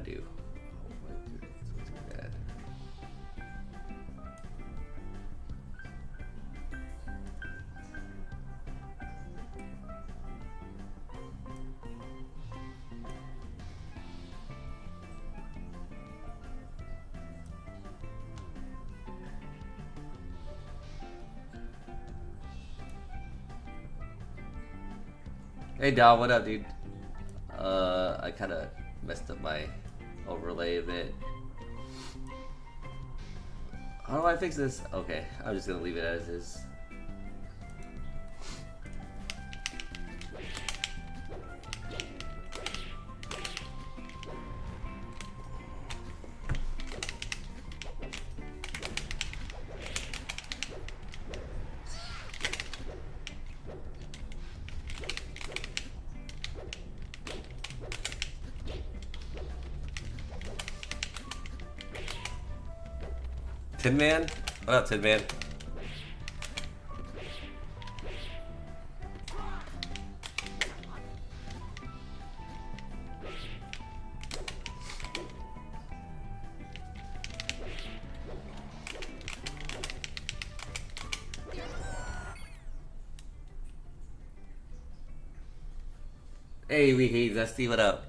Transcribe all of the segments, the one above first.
do? What's bad? Hey Dom, what up, dude? I kind of messed up my overlay a bit. How do I fix this? Okay, I'm just gonna leave it as is. Tin Man? What up, Tin Man? Hey, Wiki, Zesty, what up?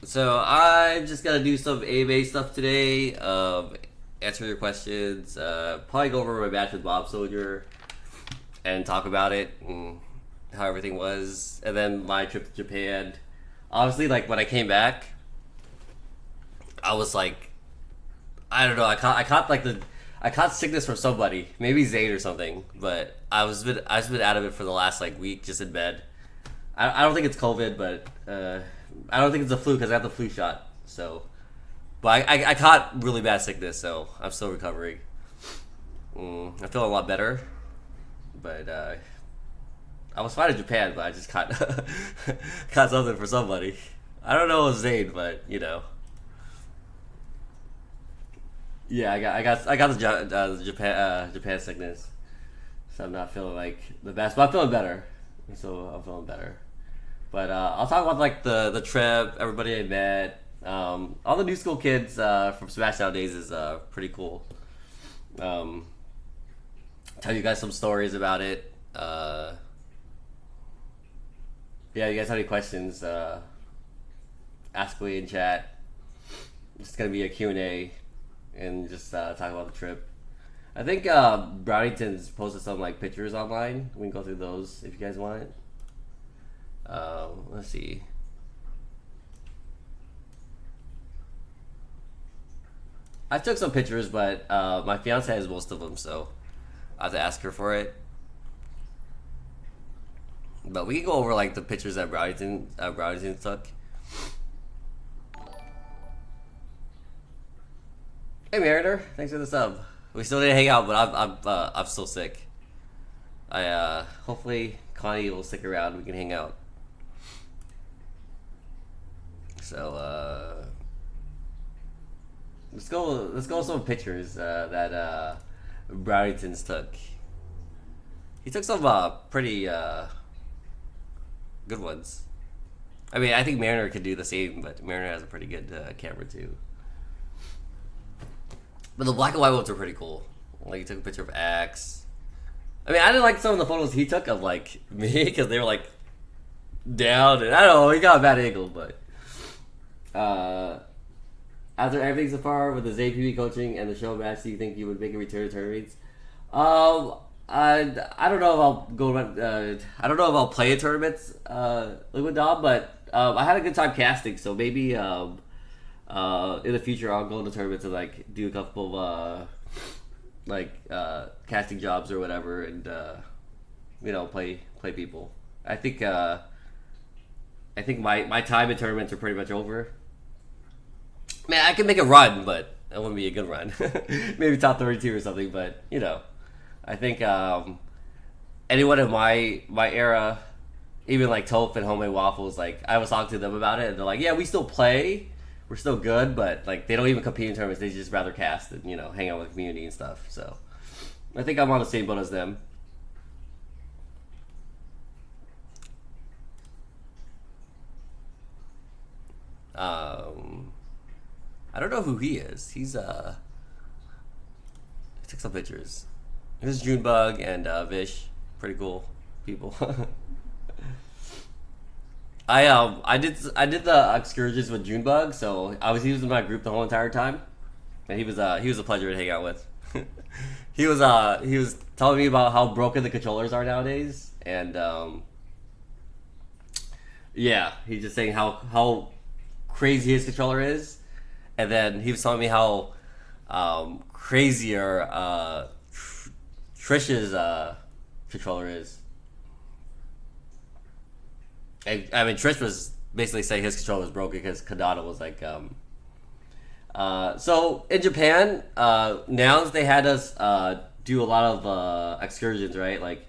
So I'm just gonna do some AMA stuff today. Answer your questions. Probably go over my match with Bombsoldier and talk about it and how everything was, and then my trip to Japan. Obviously, like when I came back, I was like, I don't know. I caught sickness from somebody, maybe Zayn or something. But I've just been out of it for the last like week, just in bed. I don't think it's COVID, but I don't think it's a flu because I got the flu shot. So, but I caught really bad sickness, so I'm still recovering. I feel a lot better, but I was fine in Japan, but I just caught caught something for somebody. I don't know if it was Zayn, but you know. Yeah, I got the Japan sickness, so I'm not feeling like the best, but I'm feeling better. So I'm feeling better. But I'll talk about like the trip, everybody I met, all the new school kids from Smashdown days is pretty cool. Tell you guys some stories about it. Yeah, you guys have any questions? Ask me in chat. It's gonna be a Q&A and just talk about the trip. I think Brownington's posted some like pictures online. We can go through those if you guys want it. Let's see. I took some pictures, but my fiance has most of them, so I have to ask her for it. But we can go over like the pictures that Brownington took. Hey Mariner, thanks for the sub. We still didn't hang out, but I'm still sick. I hopefully Connie will stick around. We can hang out. So let's go with some pictures that Brownington's took. He took some pretty good ones. I mean, I think Mariner could do the same, but Mariner has a pretty good camera too. But the black and white ones were pretty cool. Like he took a picture of Axe. I mean, I didn't like some of the photos he took of like me because they were like down, and I don't know, he got a bad angle. But after everything so far with the ZPB coaching and the show match, do you think you would make a return to tournaments? I don't know if I'll go. I don't know if I'll play in tournaments with Dom, but I had a good time casting, so maybe in the future I'll go into tournaments and like do a couple of casting jobs or whatever, and play people. I think my time in tournaments are pretty much over. Man, I can make a run, but it wouldn't be a good run. Maybe top 32 or something, but I think anyone in my era, even like Toph and Homemade Waffles, like I was talking to them about it, and they're like, "Yeah, we still play, we're still good, but like they don't even compete in tournaments. They just rather cast and hang out with the community and stuff." So I think I'm on the same boat as them. know who he is. He took some pictures. Here's Junebug and Vish. Pretty cool people. I did the excursions with Junebug, so he was in my group the whole entire time, and he was a pleasure to hang out with. he was telling me about how broken the controllers are nowadays, and yeah, he's just saying how crazy his controller is, and then he was telling me how crazier Trish's controller is. I mean, Trish was basically saying his controller was broken because Kadana was like, so in Japan, Nouns, they had us do a lot of excursions, right? Like,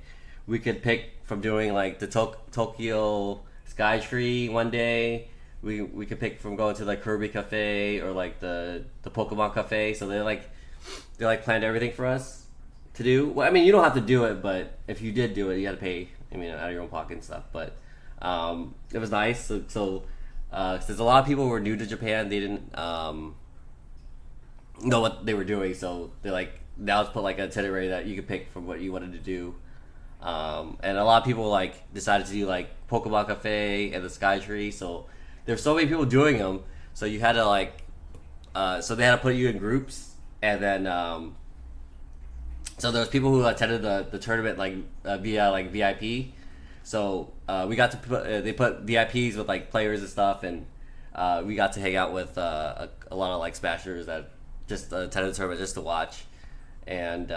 we could pick from doing like the Tokyo Sky Tree one day. We could pick from going to like Kirby Cafe or like the Pokemon Cafe. So they planned everything for us to do. Well, I mean, you don't have to do it, but if you did do it, you had to pay. I mean, out of your own pocket and stuff. But it was nice. So there's a lot of people who were new to Japan. They didn't know what they were doing. So they now it's put like an itinerary that you could pick from what you wanted to do. And a lot of people like decided to do like Pokemon Cafe and the Sky Tree. So there's so many people doing them. So you had to so they had to put you in groups, and then so there was people who attended the tournament via like VIP. So we got to they put VIPs with like players and stuff, and we got to hang out with a lot of like Smashers that just attended the tournament just to watch, and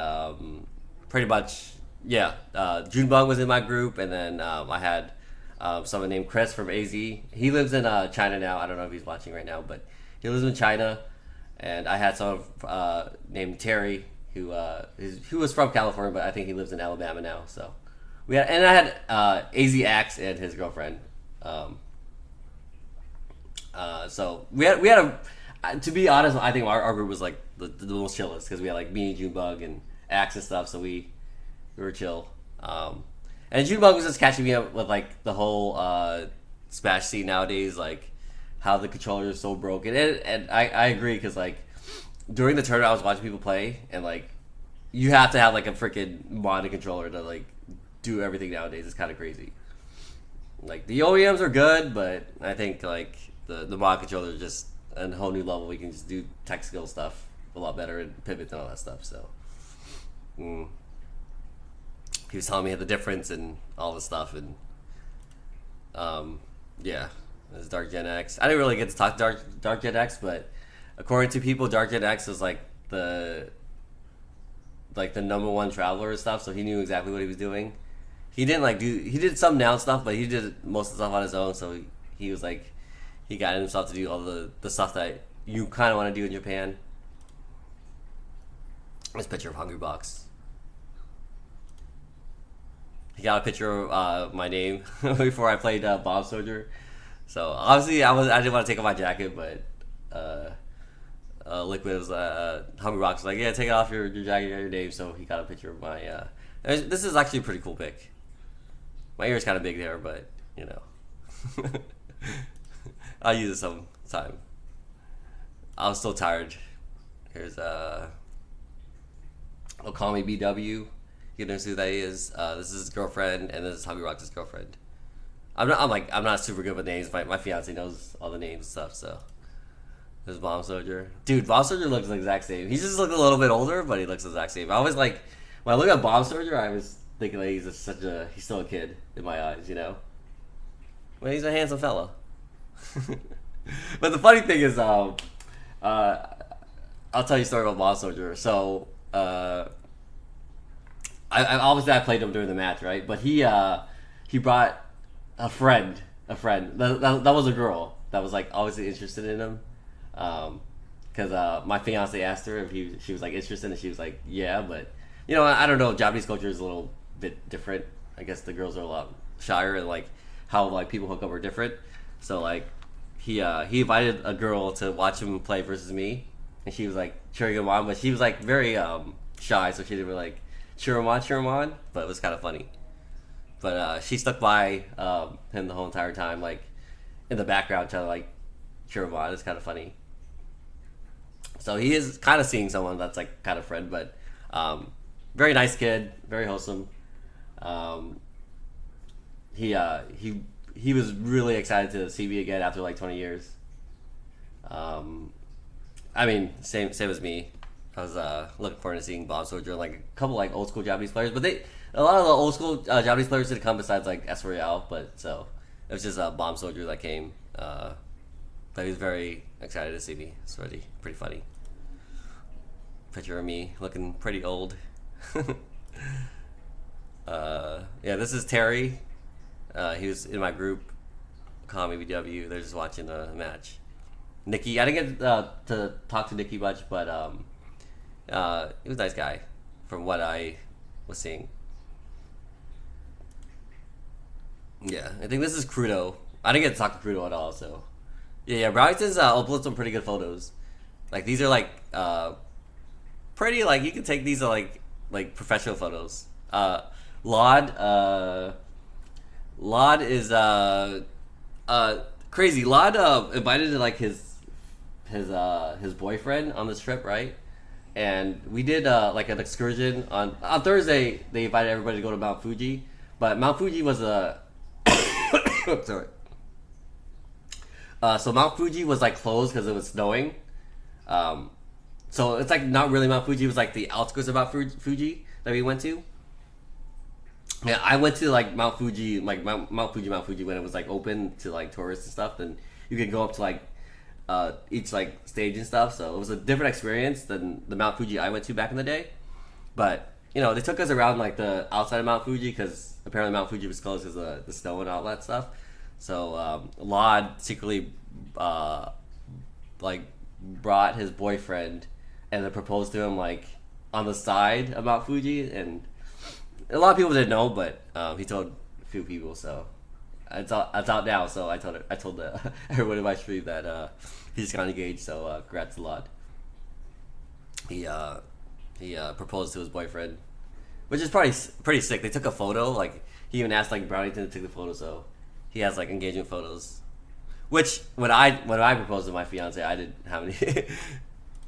pretty much Junebug was in my group, and then I had someone named Chris from AZ. He lives in China now. I don't know if he's watching right now, but he lives in China, and I had someone named Terry who was from California, but I think he lives in Alabama now. So. I had AZ Axe and his girlfriend. So we had to be honest, I think our group was like the most chillest because we had like me, Junebug, and Axe and stuff. So we were chill. And Junebug was just catching me up with like the whole Smash scene nowadays, like how the controller is so broken. And I agree because like during the tournament I was watching people play, and like you have to have like a freaking modded controller to like do everything nowadays. It's kind of crazy. Like the OEMs are good, but I think like the mod controller is just a whole new level. We can just do tech skill stuff a lot better and pivot and all that stuff. So he was telling me the difference and all the stuff, and yeah, it's Dark Gen X. I didn't really get to talk Dark Gen X, but according to people, Dark Gen X was like the number one traveler and stuff. So he knew exactly what he was doing. He didn't he did some Noun stuff, but he did most of the stuff on his own. So he was like, he got himself to do all the stuff that you kind of want to do in Japan. This picture of Hungry Box. He got a picture of my name before I played Bombsoldier. So obviously I didn't want to take off my jacket, but Liquid was Hungry Box was like, yeah, take it off your jacket and your name. So he got a picture of my. This is actually a pretty cool pic. My ear's kind of big there, but you know, I'll use it sometime. I'm still tired. Here's He'll call me BW. You know who that is. This is his girlfriend, and this is Hungry Box's girlfriend. I'm not super good with names. My fiance knows all the names and stuff. So there's Bombsoldier. Dude, Bombsoldier looks the exact same. He just looks a little bit older, but he looks the exact same. I always like when I look at Bombsoldier, I was thinking that he's still a kid in my eyes, you know. Well, he's a handsome fella. But the funny thing is, I'll tell you a story about Bombsoldier. So, I obviously I played him during the match, right? But he brought a friend. That was a girl that was like obviously interested in him. Because my fiance asked her if she was like interested, and she was like, yeah, but you know, I don't know. Japanese culture is a little bit different. I guess the girls are a lot shyer, and like how like people hook up are different. So like he invited a girl to watch him play versus me, and she was like cheering him on, but she was like very shy, so she didn't really like cheer him on. But it was kind of funny. But she stuck by him the whole entire time, like in the background, trying to like cheer him on. It's kind of funny. So he is kind of seeing someone that's like kind of friend, but very nice kid, very wholesome. Um, he was really excited to see me again after like 20 years. Um, I mean, same as me. I was looking forward to seeing Bombsoldier and like a couple like old school Japanese players, but a lot of the old school Japanese players didn't come besides like S Royale, but so it was just a Bombsoldier that came. But he was very excited to see me. It's pretty funny. Picture of me looking pretty old. Yeah, this is Terry. He was in my group, Kami BW. They're just watching the match. Nikki, I didn't get to talk to Nikki much, but he was a nice guy, from what I was seeing. Yeah, I think this is Crudo. I didn't get to talk to Crudo at all, so yeah. Brownson's uploaded some pretty good photos. Like these are like pretty like you can take these are like professional photos. Lod is crazy. Lod invited like his boyfriend on this trip, right? And we did like an excursion on Thursday. They invited everybody to go to Mount Fuji, but Mount Fuji was a sorry. So Mount Fuji was like closed because it was snowing. So it's like not really Mount Fuji. It was like the outskirts of Mount Fuji that we went to. Yeah, I went to like Mount Fuji, like Mount Fuji when it was like open to like tourists and stuff. Then you could go up to like each like stage and stuff. So it was a different experience than the Mount Fuji I went to back in the day. But you know, they took us around like the outside of Mount Fuji because apparently Mount Fuji was closed because of the snow and all that stuff. So Lod secretly like brought his boyfriend and then proposed to him like on the side of Mount Fuji, and a lot of people didn't know, but he told a few people. So it's out now. So I told everyone in my stream that he just got engaged. So congrats a lot. He proposed to his boyfriend, which is probably pretty sick. They took a photo. Like he even asked like Brownington to take the photo. So he has like engagement photos. Which when I proposed to my fiance, I didn't have any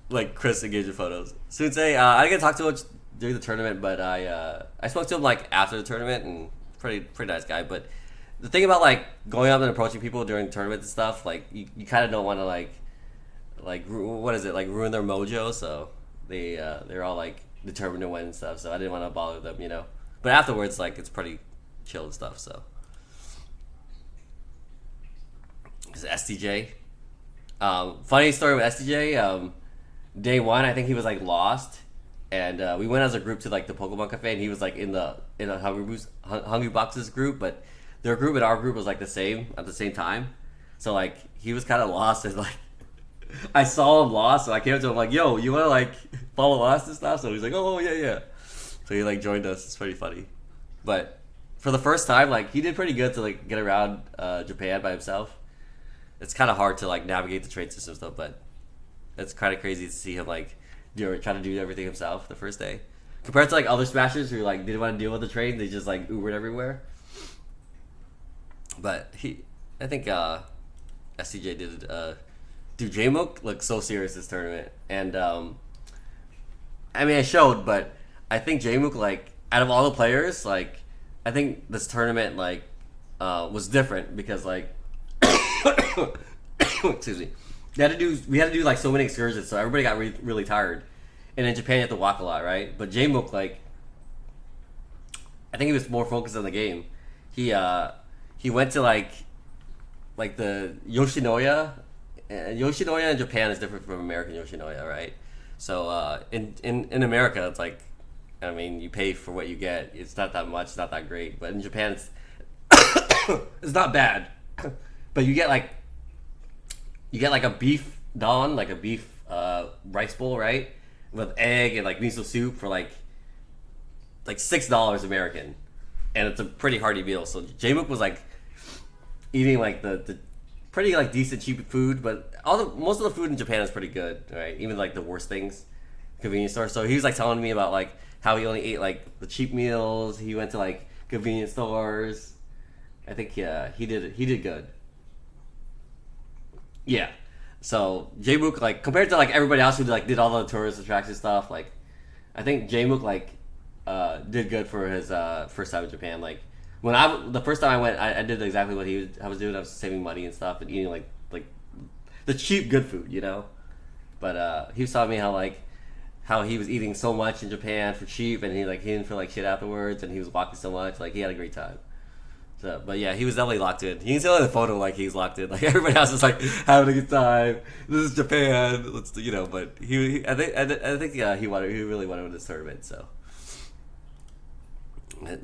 like Chris engagement photos. Sunsei, I didn't get to talk to him during the tournament, but I spoke to him like after the tournament, and pretty nice guy. But the thing about like going up and approaching people during tournaments and stuff, like you kind of don't want to like what is it, like ruin their mojo. So they're all like determined to win and stuff. So I didn't want to bother them, you know. But afterwards, like it's pretty chill and stuff. So it's STJ. Funny story with STJ. Day one, I think he was like lost. And we went as a group to like the Pokemon Cafe, and he was like in a Hungry Boxes group, but their group and our group was like the same at the same time. So like he was kind of lost, and like I saw him lost, so I came up to him like, "Yo, you want to like follow us and stuff?" So he's like, "Oh yeah." So he like joined us. It's pretty funny, but for the first time, like he did pretty good to like get around Japan by himself. It's kind of hard to like navigate the train system stuff, but it's kind of crazy to see him like trying to do everything himself the first day, compared to like other smashers who like didn't want to deal with the train. They just like Ubered everywhere. But I think SCJ did. Dude, J-Mook looked so serious this tournament, and I mean, it showed. But I think J-Mook, like out of all the players, like I think this tournament like was different because like excuse me. We had to do like so many excursions, so everybody got really tired. And in Japan, you have to walk a lot, right? But J-Mook, like, I think he was more focused on the game. He went to like the Yoshinoya. And Yoshinoya in Japan is different from American Yoshinoya, right? So in America, it's like, I mean, you pay for what you get. It's not that much, it's not that great. But in Japan, it's not bad. But you get like a beef don, like a beef rice bowl, right, with egg and like miso soup for like $6 American, and it's a pretty hearty meal. So J-Mook was like eating like the pretty like decent cheap food, but most of the food in Japan is pretty good, right? Even like the worst things, convenience stores. So he was like telling me about like how he only ate like the cheap meals. He went to like convenience stores. I think he did good. Yeah, So J-Mook, like compared to like everybody else who like did all the tourist attraction stuff, like I think J-Mook like did good for his first time in Japan. Like when the first time I went, I did exactly what I was doing. I was saving money and stuff and eating like the cheap good food, you know. But he was telling me how he was eating so much in Japan for cheap, and he didn't feel like shit afterwards, and he was walking so much, like he had a great time. So, but yeah, he was definitely locked in. You can tell in the photo like he's locked in. Like everybody else is like having a good time. This is Japan. Let's you know. But I think he really wanted this tournament. So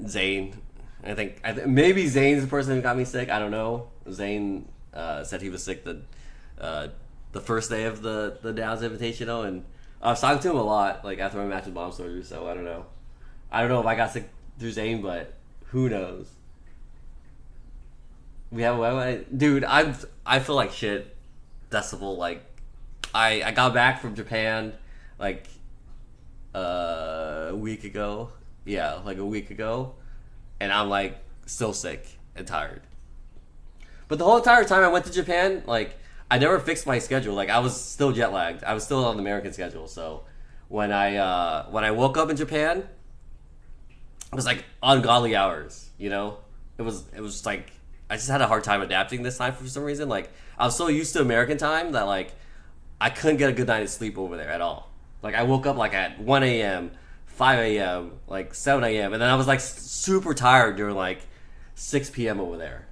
Zane, I think maybe Zane's the person who got me sick. I don't know. Zane said he was sick the first day of the Downs Invitational, and I was talking to him a lot like after my match with Bombsoldier. So I don't know. I don't know if I got sick through Zane, but who knows. We have a dude. I feel like shit. Decibel. Like I got back from Japan like a week ago. Yeah, like a week ago, and I'm like still sick and tired. But the whole entire time I went to Japan, like I never fixed my schedule. Like I was still jet lagged. I was still on the American schedule. So when I woke up in Japan, it was like ungodly hours. You know, it was like. I just had a hard time adapting this time for some reason. Like I was so used to American time that like I couldn't get a good night of sleep over there at all. Like I woke up like at 1 a.m., 5 a.m., like 7 a.m. and then I was like super tired during like 6 p.m. over there.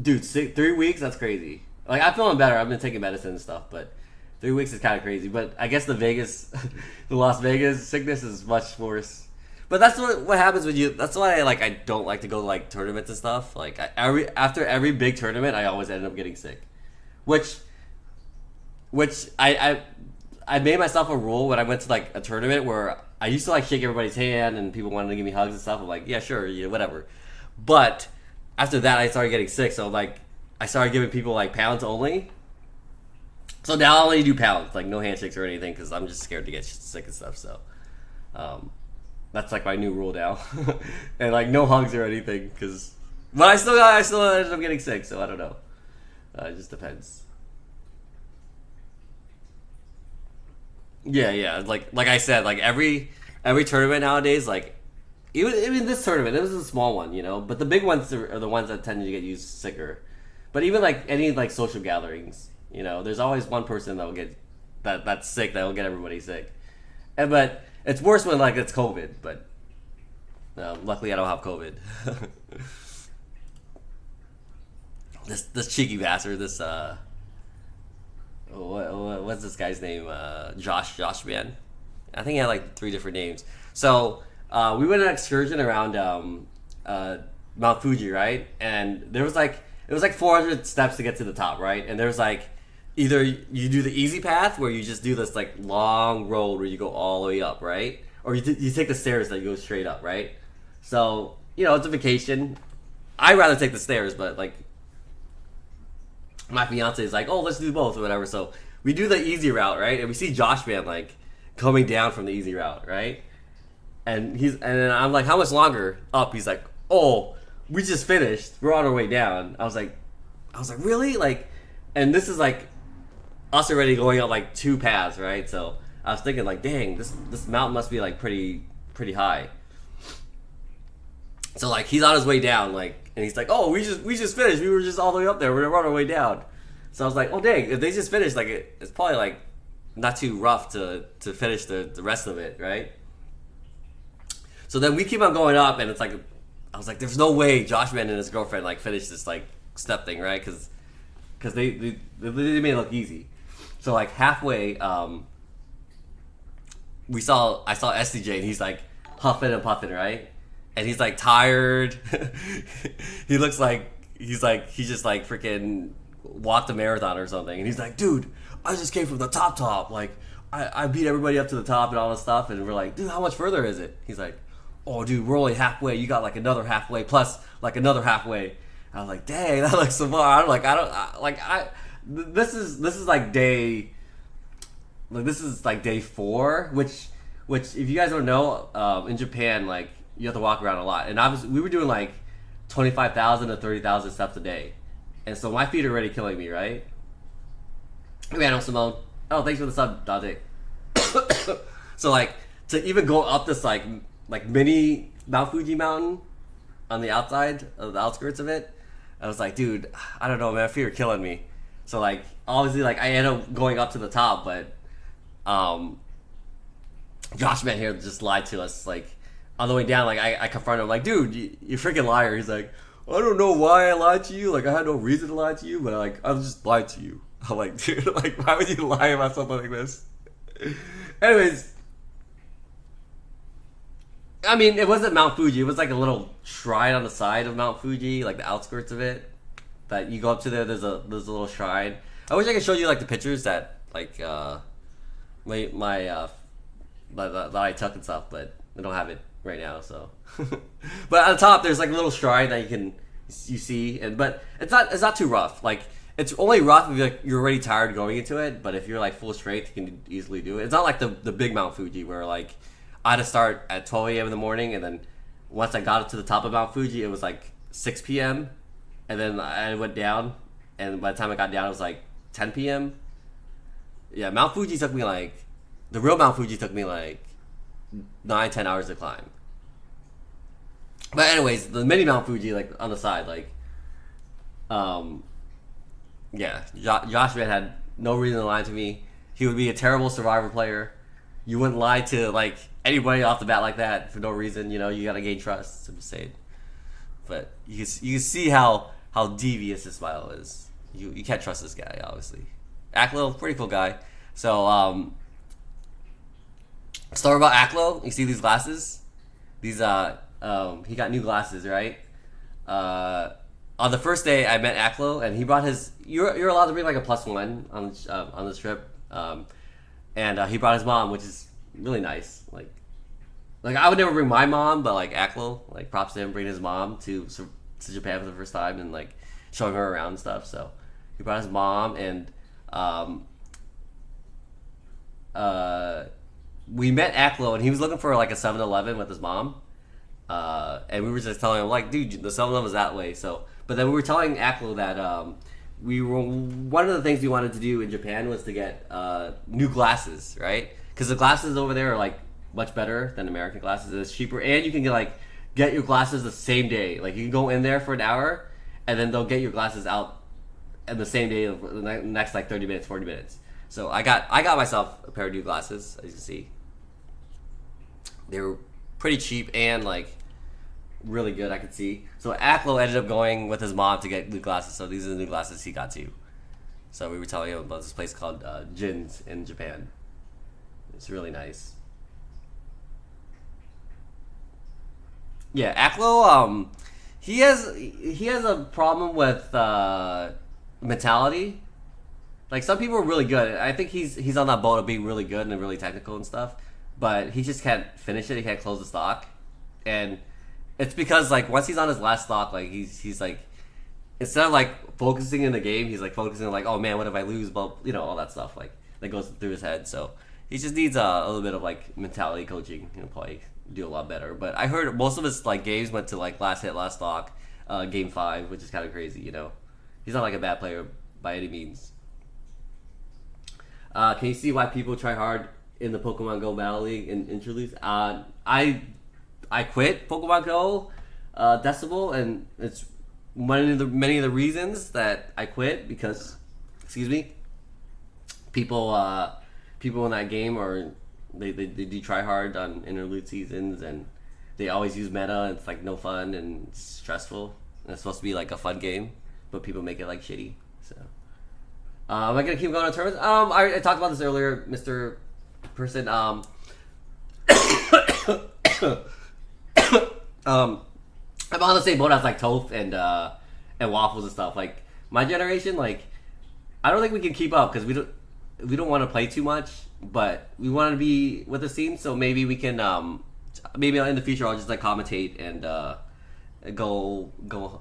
Dude, 3 weeks? That's crazy. Like I'm feeling better. I've been taking medicine and stuff, but 3 weeks is kind of crazy. But I guess the Las Vegas sickness is much worse. But that's what happens when you. That's why I don't like to go to like tournaments and stuff. Like after every big tournament, I always end up getting sick, which I made myself a rule when I went to like a tournament where I used to like shake everybody's hand and people wanted to give me hugs and stuff. I'm like, yeah, sure, yeah, whatever. But after that, I started getting sick, so like I started giving people like pounds only. So now I only do pounds, like no handshakes or anything, because I'm just scared to get sick and stuff. So. That's like my new rule now, and like no hugs or anything. But I still ended up getting sick, so I don't know. It just depends. Yeah. Like I said, like every tournament nowadays, like even this tournament, it was a small one, you know. But the big ones are the ones that tend to get used sicker. But even like any like social gatherings, you know, there's always one person that will get that's sick that will get everybody sick, but. It's worse when like it's COVID, but luckily I don't have COVID. this cheeky bastard, what's this guy's name? Josh man. I think he had like 3 different names. So we went on an excursion around Mount Fuji, right? And it was like 400 steps to get to the top, right? And there's like. Either you do the easy path where you just do this like long road where you go all the way up, right? Or you take the stairs that go straight up, right? So, you know, it's a vacation. I'd rather take the stairs, but like my fiance is like, oh, let's do both or whatever. So we do the easy route, right? And we see Josh man like coming down from the easy route, right? And then I'm like, how much longer up? He's like, oh, we just finished. We're on our way down. I was like, really? Like, and this is like us already going up like 2 paths, right? So I was thinking like, dang, this mountain must be like pretty high. So like he's on his way down, like, and he's like, oh, we just finished. We were just all the way up there. We're on our way down. So I was like, oh dang, if they just finished, like it's probably like not too rough to finish the rest of it, right? So then we keep on going up, and it's like, I was like, there's no way Josh Man and his girlfriend like finished this like step thing, right? Because they made it look easy. So like halfway, I saw SDJ, and he's like huffing and puffing, right? And he's like tired. He looks like he just like freaking walked a marathon or something. And he's like, dude, I just came from the top. Like I beat everybody up to the top and all this stuff. And we're like, dude, how much further is it? He's like, oh, dude, we're only halfway. You got like another halfway plus like another halfway. I was like, dang, that looks so far. I'm like, this is like day 4, which if you guys don't know, in Japan, like you have to walk around a lot, and we were doing like 25,000 to 30,000 steps a day, and so my feet are already killing me, right? Man, Simone. Oh, thanks for the sub, Dante. So like to even go up this like mini Mount Fuji mountain on the outside of the outskirts of it, I was like, dude, I don't know, man, my feet are killing me. So like obviously like I ended up going up to the top, but Josh man here just lied to us. Like on the way down, like I confronted him like, dude, you freaking liar. He's like, I don't know why I lied to you. Like I had no reason to lie to you, but like I just lied to you. I'm like, dude, like why would you lie about something like this? Anyways, I mean, it wasn't Mount Fuji. It was like a little shrine on the side of Mount Fuji, like the outskirts of it. That you go up to there. There's a little shrine. I wish I could show you like the pictures that like my that I took and stuff, but I don't have it right now. So, but on the top there's like a little shrine that you see, and but it's not too rough. Like it's only rough if you're already tired going into it. But if you're like full strength, you can easily do it. It's not like the big Mount Fuji where like I had to start at 12 a.m. in the morning, and then once I got up to the top of Mount Fuji, it was like 6 p.m. And then I went down, and by the time I got down, it was like 10 p.m. Yeah, Mount Fuji took me like, the real Mount Fuji took me like 9-10 hours to climb. But anyways, the mini Mount Fuji, like on the side, like, yeah, Josh Man had no reason to lie to me. He would be a terrible Survivor player. You wouldn't lie to like anybody off the bat like that for no reason. You know, you gotta gain trust. I'm just saying. But you see how devious his smile is. You can't trust this guy, obviously. Aklo, pretty cool guy. So story about Aklo. You see these glasses? These he got new glasses, right? On the first day I met Aklo, and he brought his. You're allowed to bring like a +1 on this trip, and he brought his mom, which is really nice. Like I would never bring my mom, but like Aklo, like props to him bringing his mom to Japan for the first time and like showing her around and stuff. So he brought his mom, and we met Aklo, and he was looking for like a 7-Eleven with his mom. And we were just telling him like, dude, the 7-Eleven was that way. So, but then we were telling Aklo that one of the things we wanted to do in Japan was to get new glasses, right? Because the glasses over there are like much better than American glasses. It's cheaper, and you can get your glasses the same day. Like you can go in there for an hour, and then they'll get your glasses out in the same day, the next like 30 minutes, 40 minutes. So I got myself a pair of new glasses, as you see. They were pretty cheap and like really good, I could see. So Aklo ended up going with his mom to get new glasses. So these are the new glasses he got too. So we were telling him about this place called Jin's in Japan. It's really nice. Yeah, Aklo, he has a problem with mentality. Like some people are really good. I think he's on that boat of being really good and really technical and stuff, but he just can't finish it. He can't close the stock, and it's because like once he's on his last stock, like he's like instead of like focusing in the game, he's like focusing on like, oh man, what if I lose? But you know all that stuff like that goes through his head. So he just needs a little bit of like mentality coaching. You know, probably do a lot better. But I heard most of his like games went to like last hit, last stock, game 5, which is kind of crazy. You know, he's not like a bad player by any means. Can you see why people try hard in the Pokemon Go Battle League and interludes? I quit Pokemon Go Decibel, and it's many of the reasons that I quit because, excuse me, people in that game are they do try hard on interlude seasons, and they always use meta. And it's like no fun and it's stressful. And it's supposed to be like a fun game, but people make it like shitty. So. Am I gonna keep going on tournaments? I talked about this earlier, Mr. Person. I'm on the same boat as like Toph and Waffles and stuff. Like my generation, like I don't think we can keep up because we don't want to play too much, but we want to be with the scene. So maybe we can maybe in the future I'll just like commentate and go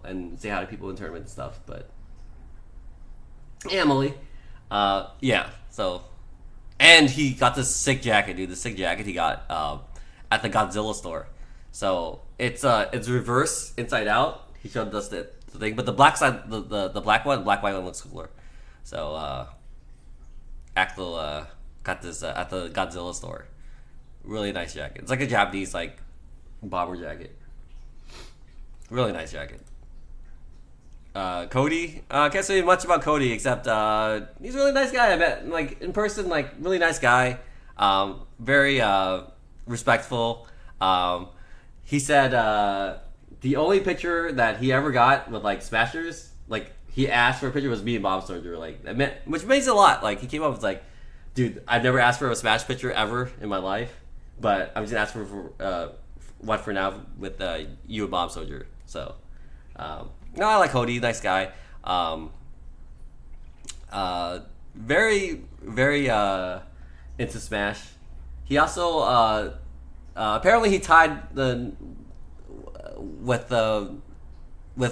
and say hi to people in tournaments and stuff, but. Emily. Yeah, so. And he got this sick jacket, dude. The sick jacket he got at the Godzilla store. So it's reverse inside out. He showed us that the thing. But the black side, the black white one looks cooler. So Axel got this at the Godzilla store. Really nice jacket. It's like a Japanese like bomber jacket. Really nice jacket. Cody, I can't say much about Cody except he's a really nice guy. I met like in person, like really nice guy. Very respectful. He said the only picture that he ever got with like Smashers, like he asked for a picture was me and Bombsoldier. Like that meant, which means a lot. Like he came up with like, dude, I've never asked for a Smash picture ever in my life, but I'm just gonna ask for one for now with you and Bombsoldier. So. No, I like Cody, nice guy. Very, very into Smash. He also apparently he tied the with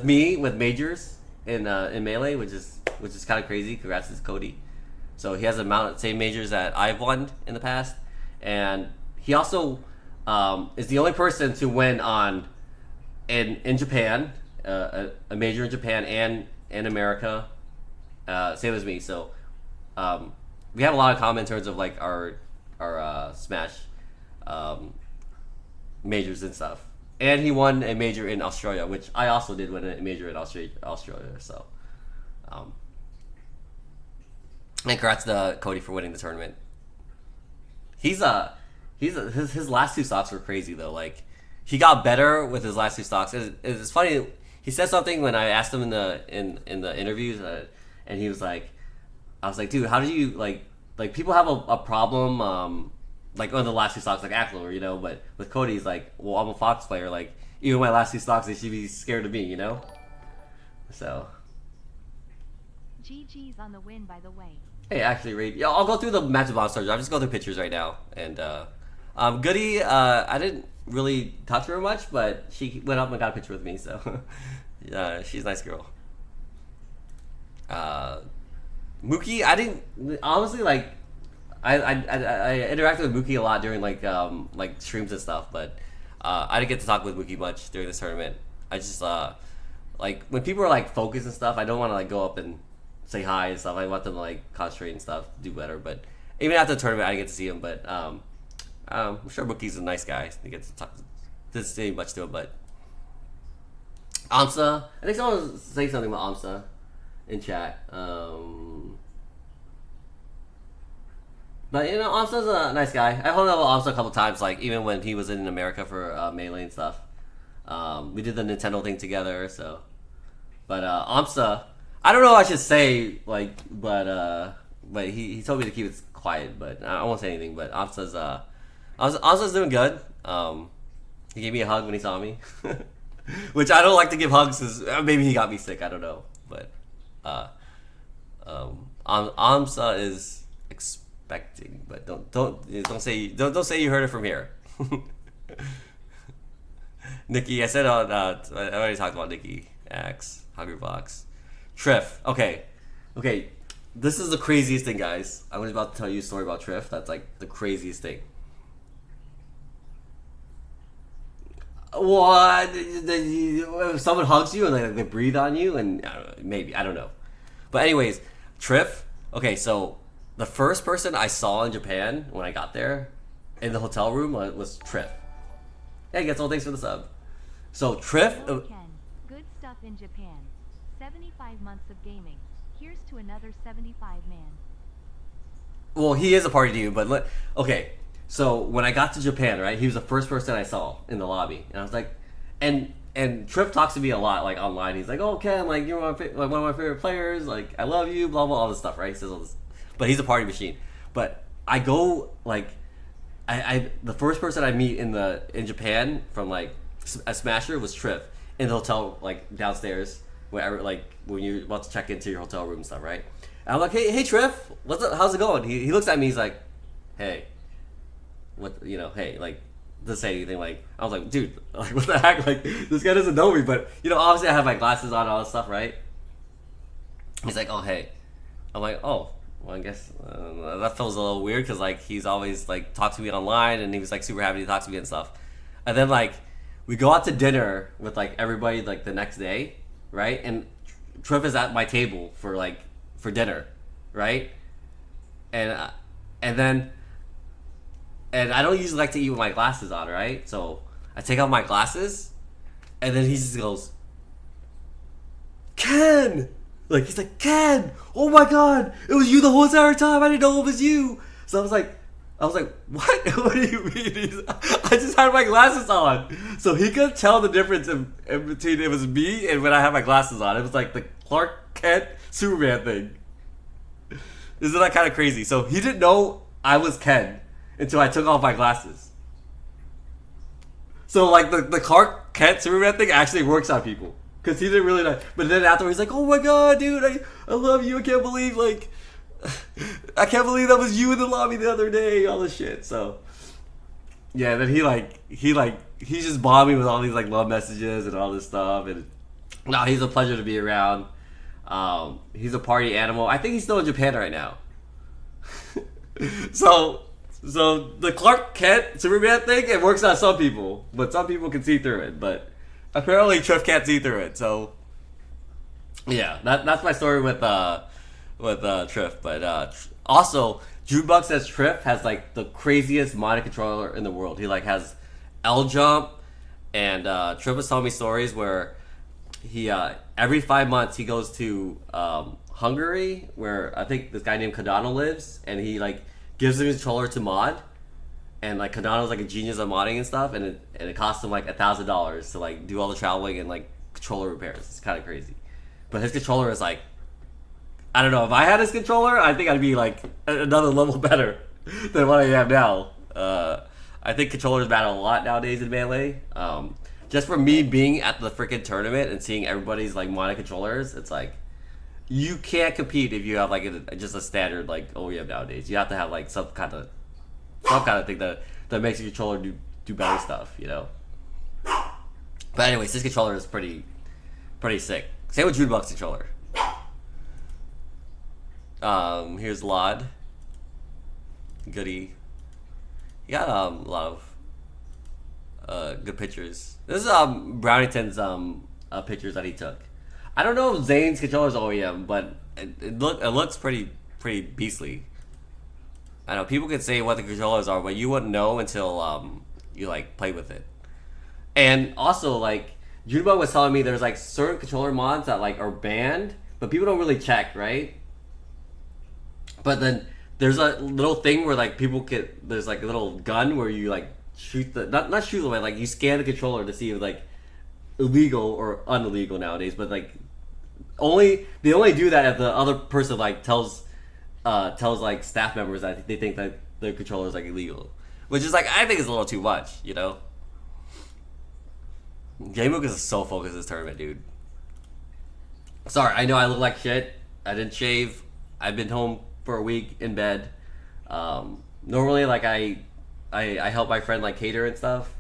me with majors in Melee, which is kind of crazy. Congrats to Cody. So he has the same majors that I've won in the past, and he also is the only person to win on in Japan. A major in Japan and in America, same as me. So we have a lot of common in terms of like our Smash majors and stuff. And he won a major in Australia, which I also did win a major in Australia. So, and congrats to Cody for winning the tournament. His last two stocks were crazy though. Like he got better with his last two stocks. It's funny. He said something when I asked him in the interviews, and he was like, I was like, dude, how do you like people have a problem like on the last two stocks like Ackler, you know, but with Cody he's like, well, I'm a Fox player, like even my last two stocks they should be scared of me, you know. So GG's on the win, by the way. Hey, actually, Raid, yeah, I'll go through the match of Bombsoldier. I'll just go through pictures right now, and Goody, I didn't really talk to her much, but she went up and got a picture with me, so she's a nice girl. Mookie, I didn't honestly like. I interacted with Mookie a lot during like streams and stuff, but I didn't get to talk with Mookie much during this tournament. I just like when people are like focused and stuff, I don't want to like go up and say hi and stuff. I want them to like concentrate and stuff, do better. But even after the tournament, I didn't get to see him, but I'm sure Bookie's a nice guy. He gets to talk. Didn't say much to him, but Amsa. I think someone was saying something about Amsa in chat. But you know, Amsa's a nice guy. I hung out with Amsa a couple times, like even when he was in America for Melee and stuff. We did the Nintendo thing together. So, but Amsa, I don't know what I should say, like, but he told me to keep it quiet. But I won't say anything. But Amsa's doing good. He gave me a hug when he saw me, which I don't like to give hugs. Cause maybe he got me sick. I don't know, but Amsa is expecting, but don't say you heard it from here. Nikki, I said on I already talked about Nikki, Axe, Huggerbox, Triff. Okay, this is the craziest thing, guys. I was about to tell you a story about Triff. That's like the craziest thing. What? If someone hugs you and they breathe on you, and I don't know. But anyways, Triff. Okay, so the first person I saw in Japan when I got there in the hotel room was Triff. Hey, guys, all thanks for the sub. So Triff. Hello, Ken. Good stuff in Japan. 75 months of gaming. Here's to another 75, man. Well, he is a party dude, but okay. So when I got to Japan, right, he was the first person I saw in the lobby, and I was like, and Tripp talks to me a lot, like online. He's like, "Oh, Ken, like you're one of my favorite players. Like I love you, blah blah, all this stuff, right?" He says all this, but he's a party machine. But I go like, I the first person I meet in Japan from like a Smasher was Tripp in the hotel, like downstairs, wherever, like when you're about to check into your hotel room and stuff, right? And I'm like, hey Triff, what's up? How's it going? He looks at me, he's like, hey. What, you know, hey, like, doesn't say anything. Like, I was like, dude, like, what the heck? Like, this guy doesn't know me, but you know, obviously I have my glasses on and all this stuff, right? He's like, oh, hey. I'm like, oh, well, I guess that feels a little weird because like he's always like talked to me online, and he was like super happy to talk to me and stuff. And then like we go out to dinner with like everybody like the next day, right? And Triff is at my table for dinner, right? And then I don't usually like to eat with my glasses on, right? So I take off my glasses, and then he just goes, Ken! Like, he's like, Ken! Oh my god! It was you the whole entire time! I didn't know it was you! So I was like, what? What do you mean? I just had my glasses on. So he could tell the difference in between it was me and when I had my glasses on. It was like the Clark Kent Superman thing. Isn't that kind of crazy? So he didn't know I was Ken until I took off my glasses. So like the Clark Kent Superman thing actually works on people. Because he didn't really know. But then afterwards he's like, oh my god, dude, I love you. I can't believe that was you in the lobby the other day. All this shit. So yeah, then he just bombed me with all these like love messages and all this stuff. And no, he's a pleasure to be around. He's a party animal. I think he's still in Japan right now. So the Clark Kent Superman thing, it works on some people, but some people can see through it. But apparently Triff can't see through it. So yeah, that's my story with Triff. But also, Jukebox says Triff has like the craziest mind controller in the world. He like has L jump, and Triff was telling me stories where he every 5 months he goes to Hungary, where I think this guy named Cardano lives, and he like gives him his controller to mod, and like Cardano's like a genius at modding and stuff, and it costs him like $1,000 to like do all the traveling and like controller repairs. It's kind of crazy, but his controller is like, I don't know, if I had his controller, I think I'd be like another level better than what I am now. I think controllers matter a lot nowadays in Melee. Just for me being at the freaking tournament and seeing everybody's like modded controllers, it's like you can't compete if you have like just a standard like OEM nowadays. You have to have like some kind of thing that makes your controller do better stuff, you know. But anyways, this controller is pretty sick. Same with Jukebox controller. Here's Lod. Goody. You got a lot of good pictures. This is Brownington's pictures that he took. I don't know if Zane's controller's OEM, but it looks pretty beastly. I know people could say what the controllers are, but you wouldn't know until you like play with it. And also, like Junebug was telling me, there's like certain controller mods that like are banned, but people don't really check, right? But then there's a little thing where like there's like a little gun where you like shoot not shoot the way, like you scan the controller to see if like illegal or unillegal nowadays, but like they only do that if the other person like tells like staff members that they think that their controller is like illegal, which is like, I think it's a little too much, you know. Gamebook is so focused this tournament, dude. Sorry, I know I look like shit. I didn't shave. I've been home for a week in bed. Normally, like I help my friend like cater and stuff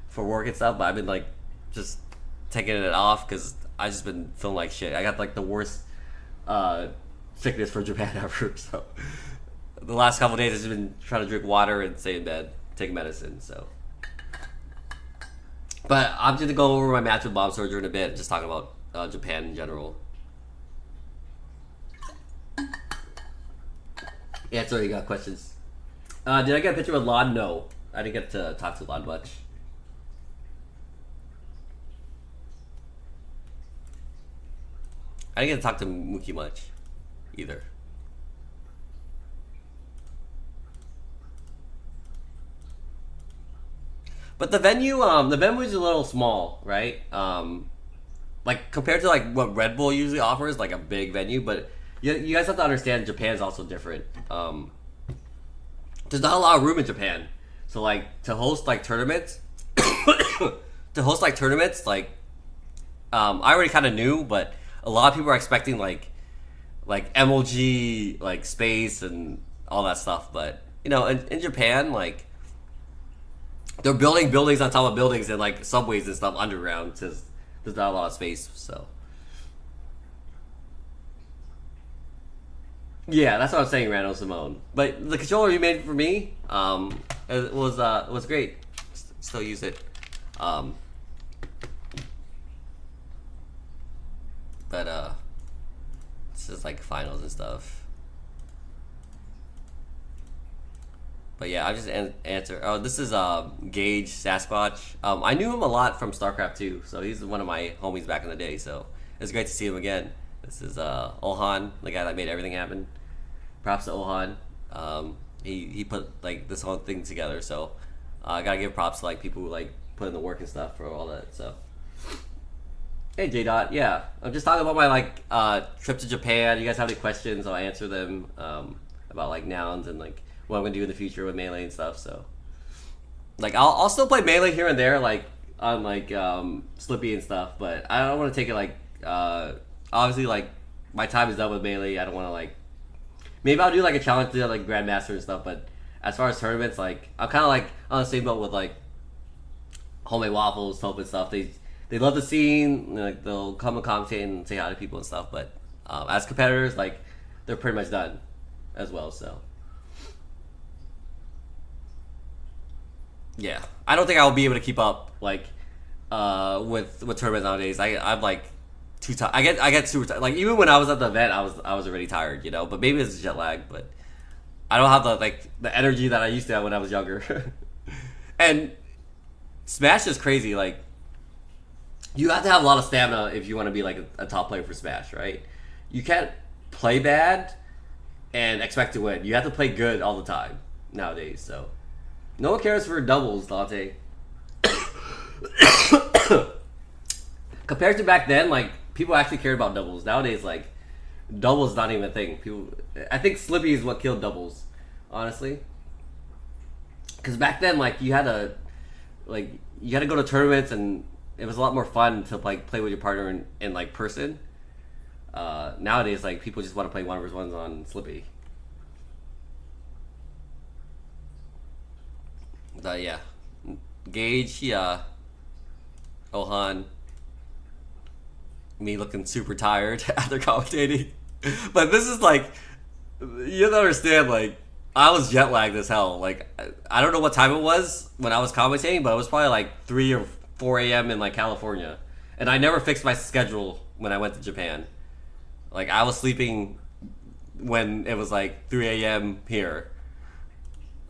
for work and stuff, but I've been like just taking it off because I just been feeling like shit. I got like the worst sickness from Japan ever. So the last couple of days I've just been trying to drink water and stay in bed, take medicine. So, but I'm just gonna go over my match with Bombsoldier in a bit, just talking about Japan in general. Yeah, so you got questions. Did I get a picture with Lon? No. I didn't get to talk to Lon much. I didn't get to talk to Mookie much either. But the venue is a little small, right? Like compared to like what Red Bull usually offers, like a big venue, but you guys have to understand Japan's also different. There's not a lot of room in Japan, so like to host like tournaments, like I already kind of knew, but a lot of people are expecting like MLG, like space and all that stuff. But you know, in Japan, like they're building buildings on top of buildings and like subways and stuff underground because there's not a lot of space. So yeah, that's what I'm saying, Randall Simone. But the controller you made for me, it was great. Still use it. like finals and stuff. But yeah, I just answer. Oh, this is Gage Sasquatch. I knew him a lot from StarCraft 2, so he's one of my homies back in the day. So it's great to see him again. This is Olhan, the guy that made everything happen. Props to Olhan. He put like this whole thing together. So I gotta give props to like people who like put in the work and stuff for all that. So hey J Dot, yeah, I'm just talking about my like trip to Japan. You guys have any questions? I'll answer them about like nouns and like what I'm gonna do in the future with Melee and stuff. So, like, I'll still play Melee here and there, like on like Slippy and stuff. But I don't want to take it like obviously like my time is done with Melee. I don't want to like maybe I'll do like a challenge to like Grandmaster and stuff. But as far as tournaments, like I'm kind of like on the same boat with like Homemade Waffles, Tope and stuff. They love the scene. Like they'll come and commentate and say hi to people and stuff. But as competitors, like they're pretty much done as well. So. Yeah, I don't think I'll be able to keep up like with tournaments nowadays. I'm like too tired. I get super tired. Like even when I was at the event, I was already tired, you know. But maybe it's jet lag. But I don't have the energy that I used to have when I was younger. And Smash is crazy. Like you have to have a lot of stamina if you want to be like a top player for Smash, right? You can't play bad and expect to win. You have to play good all the time nowadays. So. No one cares for doubles, Dante. Compared to back then, like people actually cared about doubles. Nowadays, like doubles not even a thing. I think Slippy is what killed doubles, honestly. Because back then, like you had to go to tournaments, and it was a lot more fun to like play with your partner in like person. Nowadays, like people just want to play 1v1s on Slippy. Yeah, Gage, yeah, Ohan, me looking super tired after commentating. But this is like, you have to understand, like, I was jet lagged as hell. Like, I don't know what time it was when I was commentating, but it was probably like 3 or 4 a.m. in like California. And I never fixed my schedule when I went to Japan. Like, I was sleeping when it was like 3 a.m. here.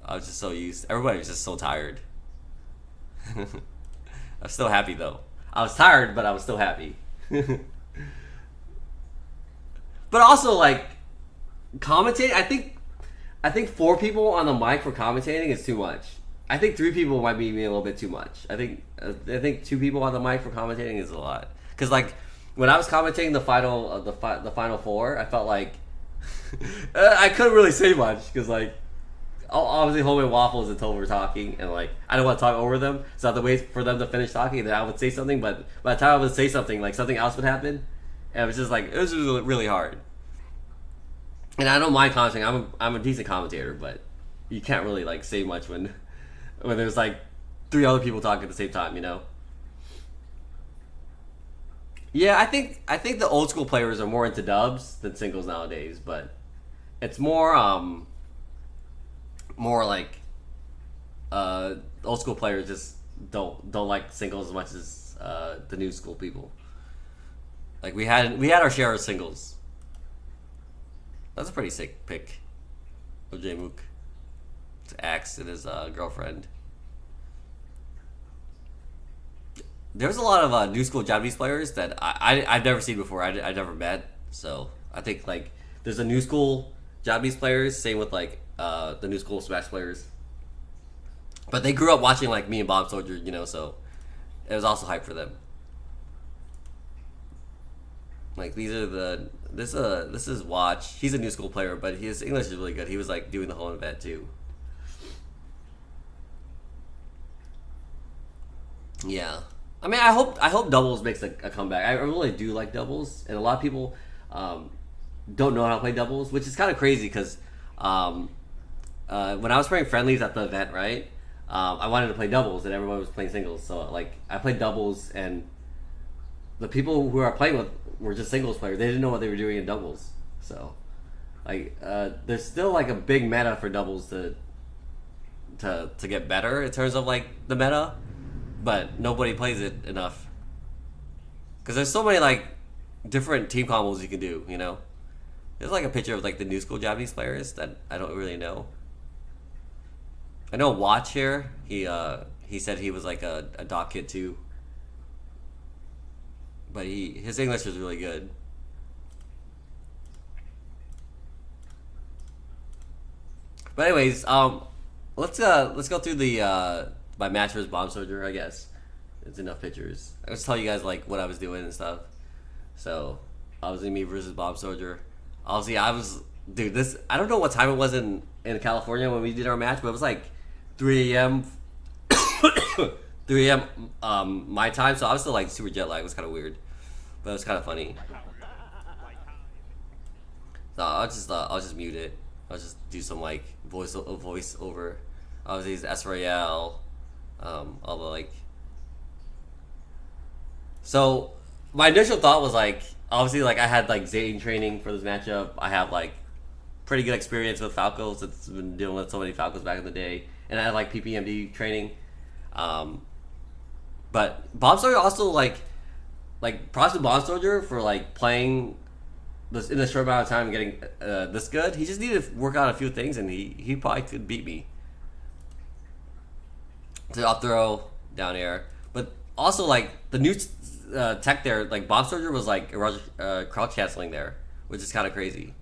I was just so used. Everybody was just so tired. I'm still happy though. I was tired, but I was still happy. But also like commentate. I think 4 people on the mic for commentating is too much. I think 3 people might be a little bit too much. I think 2 people on the mic for commentating is a lot. Cause like when I was commentating the final 4, I felt like I couldn't really say much because like. Obviously, Homemade Waffles and Tope were talking, and like I don't want to talk over them, so I have to wait for them to finish talking, and then I would say something. But by the time I would say something, like something else would happen, and it was just really hard. And I don't mind commentating. I'm a decent commentator, but you can't really like say much when there's like 3 other people talking at the same time, you know. Yeah, I think the old school players are more into dubs than singles nowadays, but it's more like old school players just don't like singles as much as the new school people. Like we had our share of singles. That's a pretty sick pick of J Mook. It's Axe and his girlfriend. There's a lot of new school Japanese players that I've never seen before. I never met. So I think like there's a new school Japanese players. Same with like the new school Smash players. But they grew up watching like me and Bombsoldier, you know, so it was also hype for them. Like these are this is Watch. He's a new school player, but his English is really good. He was like doing the whole event too. Yeah. I mean, I hope doubles makes a comeback. I really do like doubles, and a lot of people don't know how to play doubles, which is kind of crazy because when I was playing friendlies at the event, right, I wanted to play doubles, and everyone was playing singles. So like I played doubles, and the people who I was playing with were just singles players. They didn't know what they were doing in doubles. So like there's still like a big meta for doubles to get better in terms of like the meta. But nobody plays it enough because there's so many like different team combos you can do, you know. There's like a picture of like the new school Japanese players that I don't really know. I know Watch here. He said he was like a doc kid too, but his English is really good. But anyways, let's go through the my match versus Bombsoldier. I guess it's enough pictures. I just tell you guys like what I was doing and stuff. So obviously me versus Bombsoldier. Obviously I was dude. This I don't know what time it was in California when we did our match, but it was like 3 a.m. 3 a.m. My time. So I was still like super jet lag. It was kind of weird, but it was kind of funny. So I'll just mute it. I'll just do some like voice over. Obviously it's S Royale, all the like. So my initial thought was like obviously like I had like Zane training for this matchup. I have like pretty good experience with Falcos. It's been dealing with so many Falcos back in the day, and I had like PPMD training. But Bombsoldier also like props to Bombsoldier for like playing this in a short amount of time and getting this good. He just needed to work out a few things, and he probably could beat me. So up throw, down air, but also like the new tech there, like Bombsoldier was like crouch canceling there, which is kind of crazy.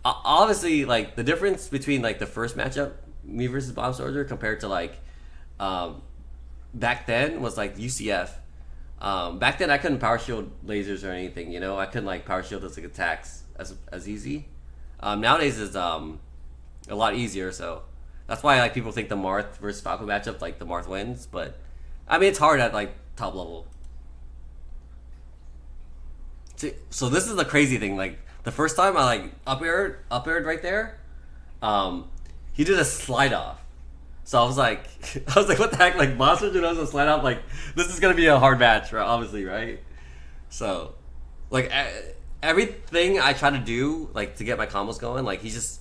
Obviously, like the difference between like the first matchup, me versus Bombsoldier, compared to like back then was like UCF. Back then I couldn't power shield lasers or anything, you know. I couldn't like power shield those like attacks as easy. Nowadays is a lot easier, so that's why like people think the Marth versus Falco matchup like the Marth wins, but I mean it's hard at like top level. So this is the crazy thing. Like the first time I like up aired right there, he did a slide off. So I was like, what the heck? Like, Monster knows a slide off. Like, this is gonna be a hard match, right? Obviously, right? So, like, everything I try to do, like, to get my combos going, like, his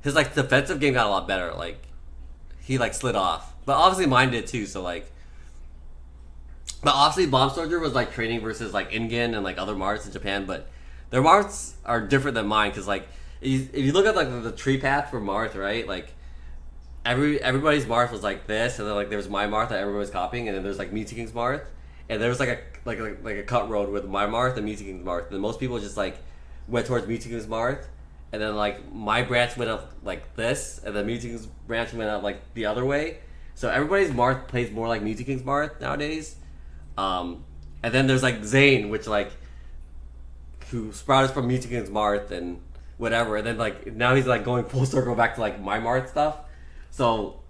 like defensive game got a lot better. Like, he like slid off, but obviously mine did too. So like, but obviously Bombsoldier was like training versus like Ingen and like other Marths in Japan, but their Marths are different than mine because like, if you look at like the tree path for Marth, right? Like. Everybody's Marth was like this, and then like there was my Marth that everyone was copying, and then there's like Mew King's Marth, and there was like a cut road with my Marth and Mew King's Marth, and most people just like went towards Mew King's Marth, and then like my branch went up like this, and then Mew King's branch went up like the other way. So everybody's Marth plays more like Mew King's Marth nowadays, and then there's like Zane, which like who sprouted from Mew King's Marth and whatever, and then like now he's like going full circle back to like my Marth stuff. So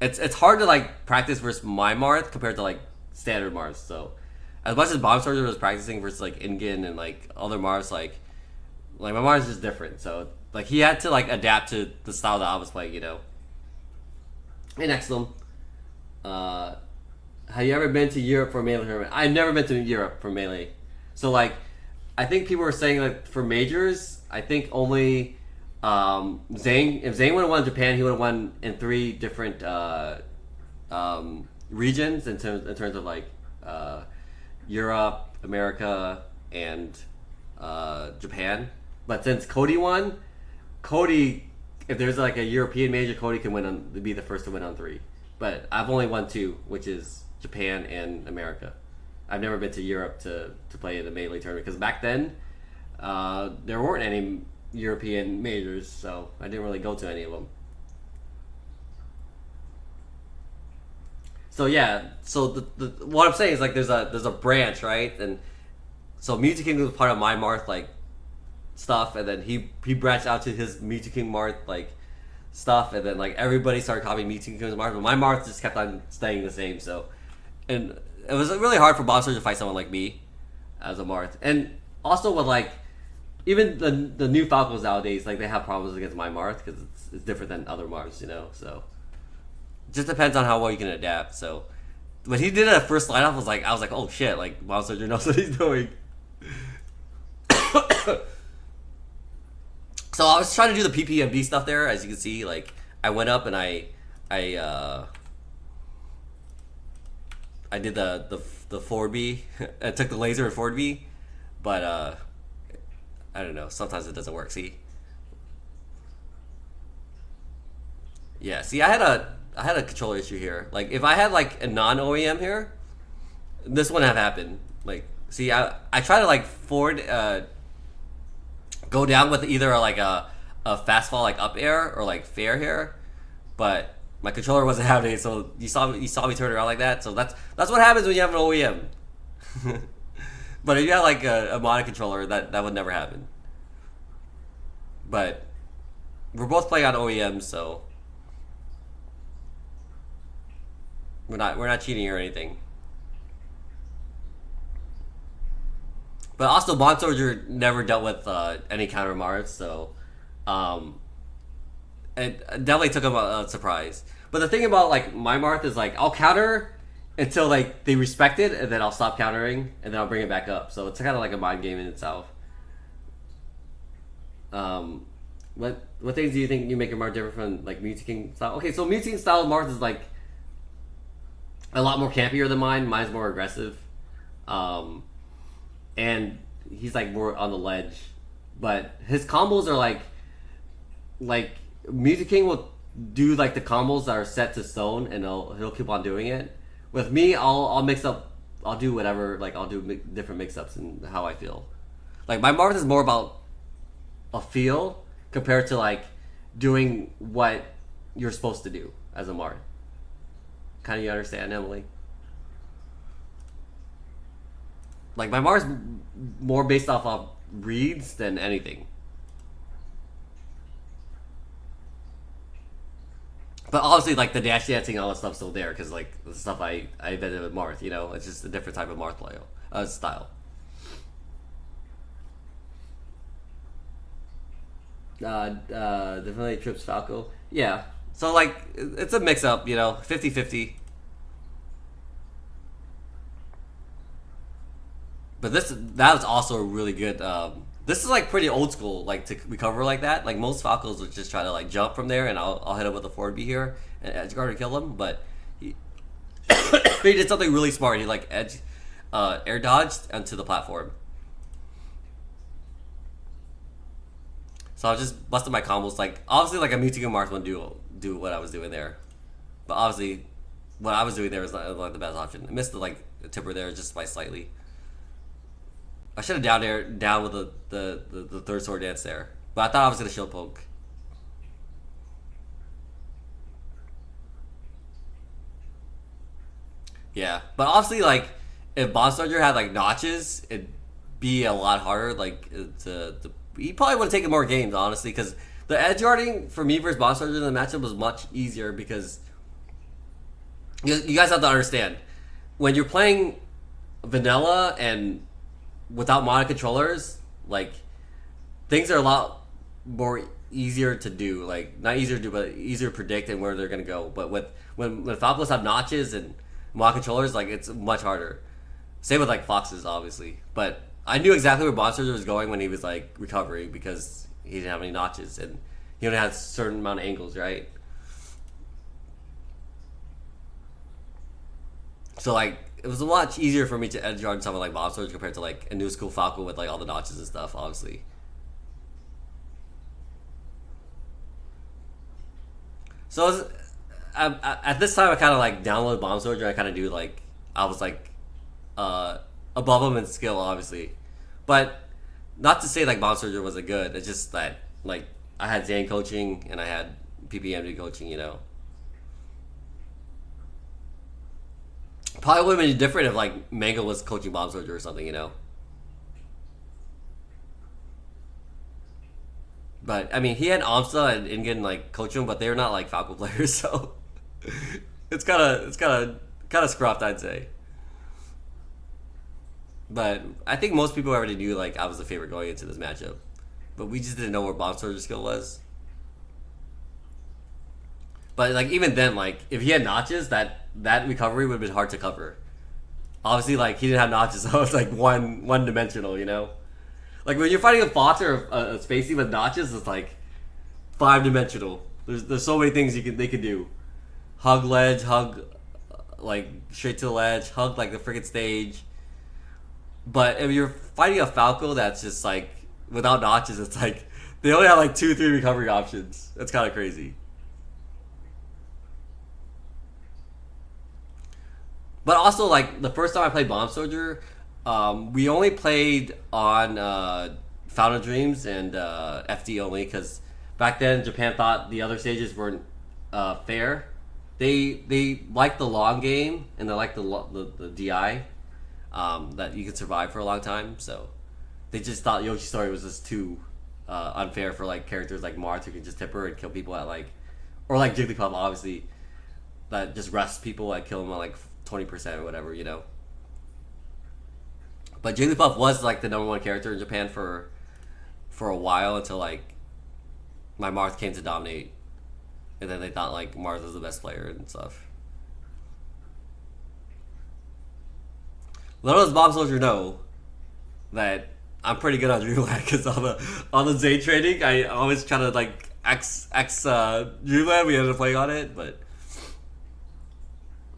it's hard to like practice versus my Marth compared to like standard Marths. So as much as Bombsoldier was practicing versus like Ingen and like other Marths, like my Marth is just different. So like he had to like adapt to the style that I was playing, you know. Hey Nexlum, have you ever been to Europe for a Melee tournament? I've never been to Europe for Melee. So like I think people were saying like for majors, I think only Zane, if Zane would have won Japan, he would have won in 3 different regions in terms of like Europe, America, and Japan. But since Cody won, if there's like a European major, Cody can be the first to win on 3. But I've only won 2, which is Japan and America. I've never been to Europe to play in the Melee tournament because back then there weren't any European majors, so I didn't really go to any of them. So yeah, so the what I'm saying is like there's a branch, right? And so Mew King was part of my Marth like stuff, and then he branched out to his Mew King Marth like stuff, and then like everybody started copying Mew King's Marth, but my Marth just kept on staying the same. So, and it was really hard for Bombsoldier to fight someone like me as a Marth, and also with like. Even the new Falcons nowadays, like they have problems against my Marth because it's different than other Marths, you know. So it just depends on how well you can adapt. So when he did a first line off, I was like, oh shit, like Bombsoldier knows what he's doing. So I was trying to do the PPMD stuff there, as you can see. Like I went up and I did the 4B. I took the laser and 4B, but I don't know. Sometimes it doesn't work. See? Yeah. See, I had a controller issue here. Like if I had like a non OEM here, this wouldn't have happened. Like, see, I try to like forward go down with either like a fast fall like up air or like fair here, but my controller wasn't having it. So you saw me turn around like that. So that's what happens when you have an OEM. But if you had like a modded controller, that would never happen. But we're both playing on OEMs, so we're not cheating or anything. But also, Bombsoldier never dealt with any counter Mars, so it definitely took him a surprise. But the thing about like my Marth is like I'll counter until like they respect it, and then I'll stop countering, and then I'll bring it back up. So it's kind of like a mind game in itself. What things do you think you make your Marth different from like Mewtwo King style? Okay, so Mewtwo King style Marth is like a lot more campier than mine. Mine's more aggressive. And he's like more on the ledge, but his combos are like Music King will do like the combos that are set to stone, and he'll keep on doing it. With me, I'll mix up, I'll do whatever, like I'll do different mix ups and how I feel. Like my Marth is more about a feel compared to like doing what you're supposed to do as a Marth. Kind of, you understand, Emily? Like my Mars more based off of reads than anything. But obviously, like the dash dancing and all that stuff's still there because like the stuff I invented with Marth, you know, it's just a different type of Marth style. Definitely trips Falco. Yeah. So like it's a mix up, you know, 50-50. But that was also a really good. This is like pretty old school, like to recover like that. Like most Falcons would just try to like jump from there, and I'll hit him with a forward B here and edge guard to kill him. But he he did something really smart. He like air dodged onto the platform. So I was just busting my combos. Like obviously, like a Mewtwo Mars wouldn't do what I was doing there, but obviously, what I was doing there was not the best option. I missed the like tipper there just by slightly. I should have down with the third sword dance there, but I thought I was gonna shield poke. Yeah, but obviously, like if Bombsoldier had like notches, it'd be a lot harder. Like he probably would have taken more games, honestly, because the edge guarding for me versus Bombsoldier in the matchup was much easier because you guys have to understand when you're playing vanilla and without modded controllers, like things are a lot more easier to do. Like not easier to do, but easier to predict and where they're gonna go. But when Falcos have notches and modded controllers, like it's much harder. Same with like Foxes, obviously. But I knew exactly where Bombsoldier was going when he was like recovering because he didn't have any notches and he only had a certain amount of angles, right? So like it was a lot easier for me to edge guard someone like Bombsoldier compared to like a new school Falco with like all the notches and stuff, obviously. So at this time, I kind of like downloaded Bombsoldier. I kind of do like I was like above him in skill, obviously, but not to say like Bombsoldier wasn't good. It's just that like I had Zane coaching and I had PPMD coaching, you know. Probably would have been different if like Mango was coaching Bombsoldier or something, you know. But I mean, he had Amsa and Ingen like coach him, but they're not like Falco players, so it's kind of scruffed, I'd say. But I think most people already knew like I was the favorite going into this matchup, but we just didn't know where Bombsoldier's skill was. But like even then, like if he had notches, that recovery would have been hard to cover. Obviously, like he didn't have notches, so it's like one dimensional, you know. Like when you're fighting a Fox or a Spacey with notches, it's like 5-dimensional. There's so many things they can do. Hug ledge, hug like straight to the ledge, hug like the freaking stage. But if you're fighting a Falco that's just like without notches, it's like they only have like 2, 3 recovery options. That's kind of crazy. But also, like the first time I played Bomb Soldier, we only played on Fountain Dreams and FD only because back then Japan thought the other stages weren't fair. They like the long game and they like the DI that you could survive for a long time. So they just thought Yoshi's Story was just too unfair for like characters like Marth who can just tip her and kill people at like, or like Jigglypuff obviously that just rests people and kill them at like 20% or whatever, you know. But Jigglypuff was like the #1 character in Japan for a while until like my Marth came to dominate, and then they thought like Marth was the best player and stuff. Little does Bomb Soldier know that I'm pretty good on Dreamland because on the Zane training, I always try to like X Dreamland. We ended up playing on it, but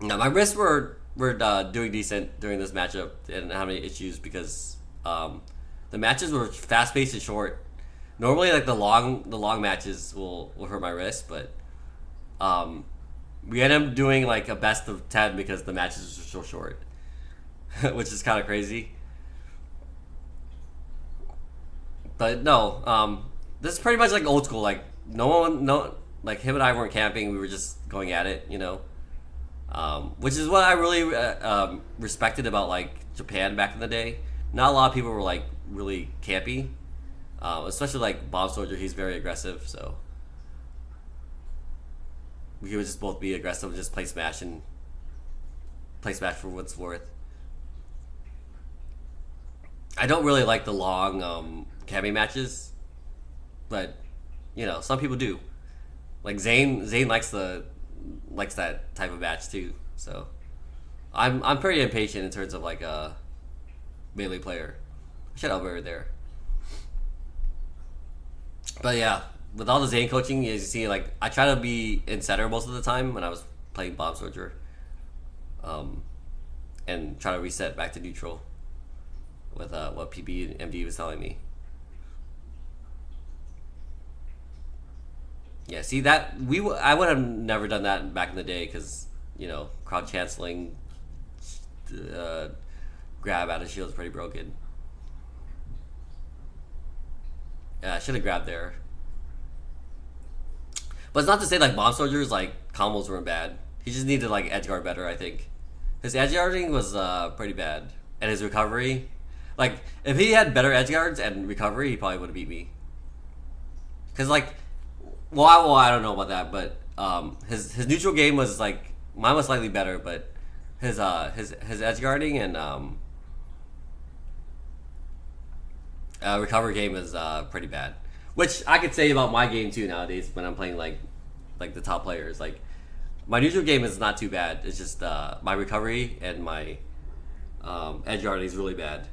no, my wrists were doing decent during this matchup. Didn't have any issues because the matches were fast paced and short. Normally, like the long matches will hurt my wrist, but we ended up doing like a best of 10 because the matches were so short, which is kind of crazy. But no, this is pretty much like old school. Like like him and I weren't camping. We were just going at it, you know. Which is what I really respected about like Japan back in the day. Not a lot of people were like really campy, especially like Bomb Soldier. He's very aggressive, so we would just both be aggressive and just play Smash for what's worth. I don't really like the long camping matches, but you know some people do. Like Zane likes that type of match too. So I'm pretty impatient in terms of like a melee player. I should have over there. But yeah, with all the Zane coaching, as you see, like I try to be in center most of the time when I was playing Bomb Soldier, and try to reset back to neutral with what PB and MD was telling me. Yeah, see that I would have never done that back in the day because you know crowd canceling, grab out of shield is pretty broken. Yeah, I should have grabbed there. But it's not to say like Bomb Soldier's like combos weren't bad. He just needed like edge guard better. I think his edge guarding was pretty bad, and his recovery. Like if he had better edge guards and recovery, he probably would have beat me. Cause like. Well, I don't know about that, but his neutral game was like mine was slightly better, but his edge guarding and recovery game is pretty bad. Which I could say about my game too nowadays when I'm playing like the top players. Like my neutral game is not too bad. It's just my recovery and my edge guarding is really bad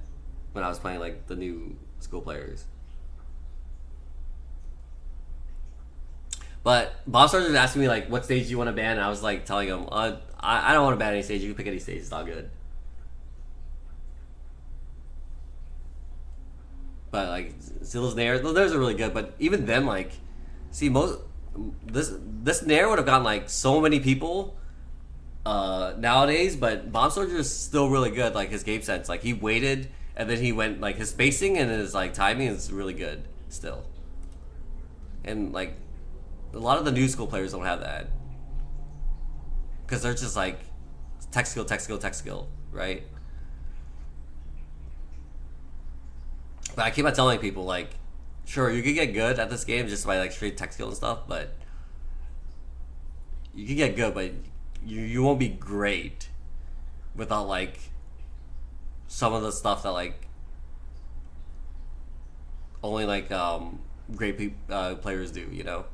when I was playing like the new school players. But Bob Sargent was asking me like, "What stage do you want to ban?" And I was like, telling him, "I don't want to ban any stage. You can pick any stage. It's all good." But like, Zill's Nair, those are really good. But even then, like, see most this Nair would have gotten like so many people nowadays. But Bomb Soldier is still really good. Like his game sense, like he waited and then he went like his spacing and his like timing is really good still. And like. A lot of the new school players don't have that because they're just like tech skill, right? But I keep on telling people like, sure, you can get good at this game just by like straight tech skill and stuff, but you can get good, but you won't be great without like some of the stuff that like only like great players do, you know.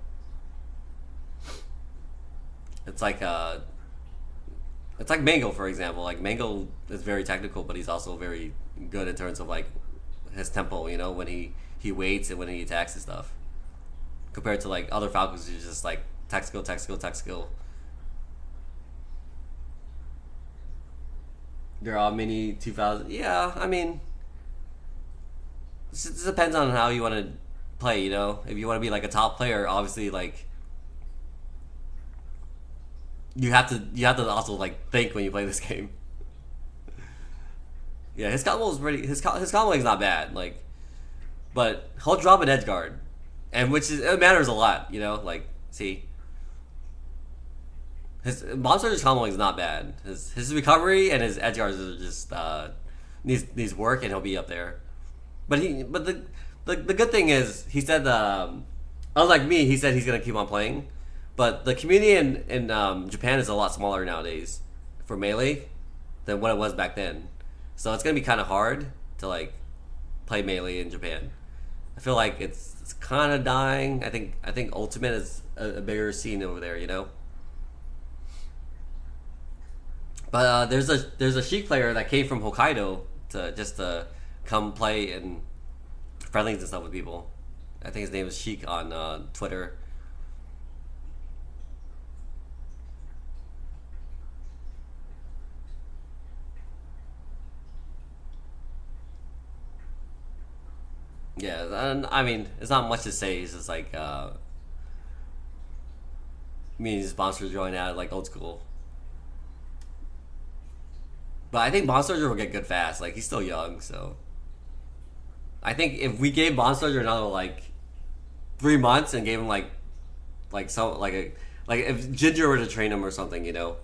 It's like Mango, for example. Like Mango is very technical, but he's also very good in terms of like his tempo. You know, when he waits and when he attacks and stuff. Compared to like other Falcons, who's just like tech skill. They're all mini 2000. Yeah, I mean, it just depends on how you want to play. You know, if you want to be like a top player, obviously like you have to also like think when you play this game. Yeah, his combo is pretty. His combo is not bad. Like, but he'll drop an edge guard, and which is it matters a lot. You know, like see. His Bombsoldier's combo is not bad. His recovery and his edge guards are just needs work, and he'll be up there. But the good thing is he said unlike me, he said he's gonna keep on playing. But the community in Japan is a lot smaller nowadays for Melee than what it was back then. So it's gonna be kind of hard to like play Melee in Japan. I feel like it's kind of dying. I think Ultimate is a bigger scene over there. You know. But there's a Sheik player that came from Hokkaido to come play in friendlies and stuff with people. I think his name is Sheik on Twitter. Yeah, and I mean it's not much to say. It's just like me and his sponsors going out like old school. But I think Bombsoldier will get good fast. Like he's still young, so I think if we gave Bombsoldier another like 3 months and gave him like if Ginger were to train him or something, you know,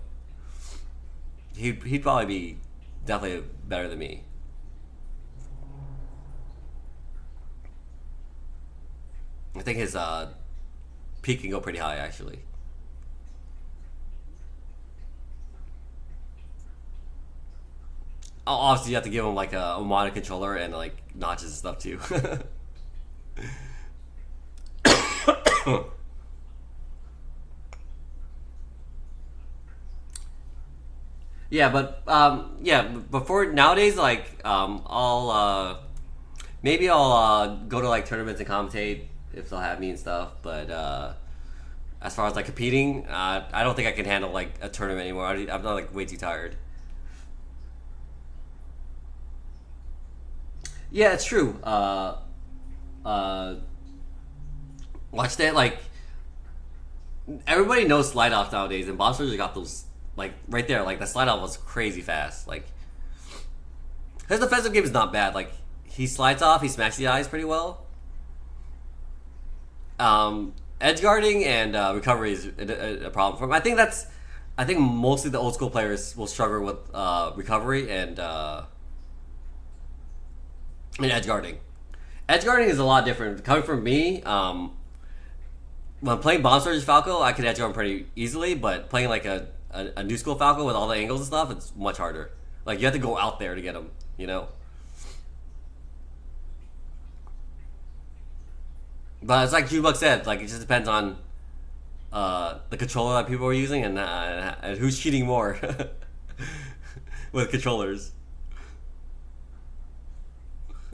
he'd probably be definitely better than me. I think his peak can go pretty high actually. Oh, obviously, you have to give him like a modded controller and like notches and stuff too. Yeah, but before nowadays, like I'll maybe I'll go to like tournaments and commentate if they'll have me and stuff. But as far as like competing, I don't think I can handle like a tournament anymore. I'm not like way too tired. Yeah, it's true. Watch that. Like everybody knows slide off nowadays, and Bombsoldier got those like right there. Like the slide off was crazy fast. Like his defensive game is not bad. Like he slides off, he smacks the eyes pretty well. Edge guarding and recovery is a problem for him. I think mostly the old school players will struggle with recovery and edge guarding. Edge guarding is a lot different. Coming from me, when playing Bombsoldier Falco, I can edge guard pretty easily, but playing like a new school Falco with all the angles and stuff, it's much harder. Like you have to go out there to get them, you know. But it's like Jubuk said, like it just depends on the controller that people are using and who's cheating more with controllers.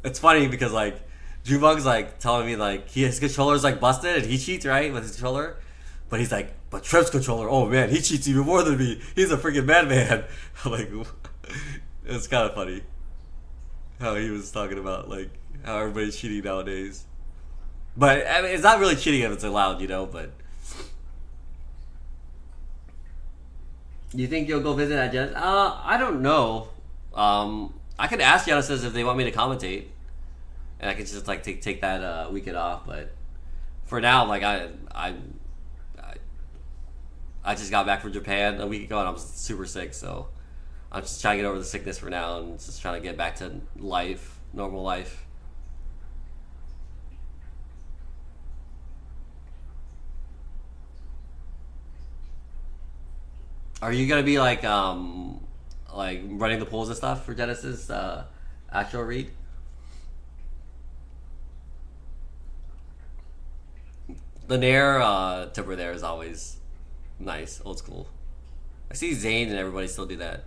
It's funny because like Jubug's like telling me like his controller's like busted and he cheats right with his controller, but he's like, but Trev's controller, oh man, he cheats even more than me. He's a freaking madman. I'm like, it's kind of funny how he was talking about like how everybody's cheating nowadays. But I mean, it's not really cheating if it's allowed, you know. But you think you'll go visit at Genesis? I don't know. I could ask Genesis if they want me to commentate, and I could just like take that weekend off. But for now, like I just got back from Japan a week ago, and I'm super sick. So I'm just trying to get over the sickness for now, and just trying to get back to life, normal life. Are you gonna be like running the polls and stuff for Genesis actual read? The Nair tipper there is always nice, old school. I see Zane and everybody still do that.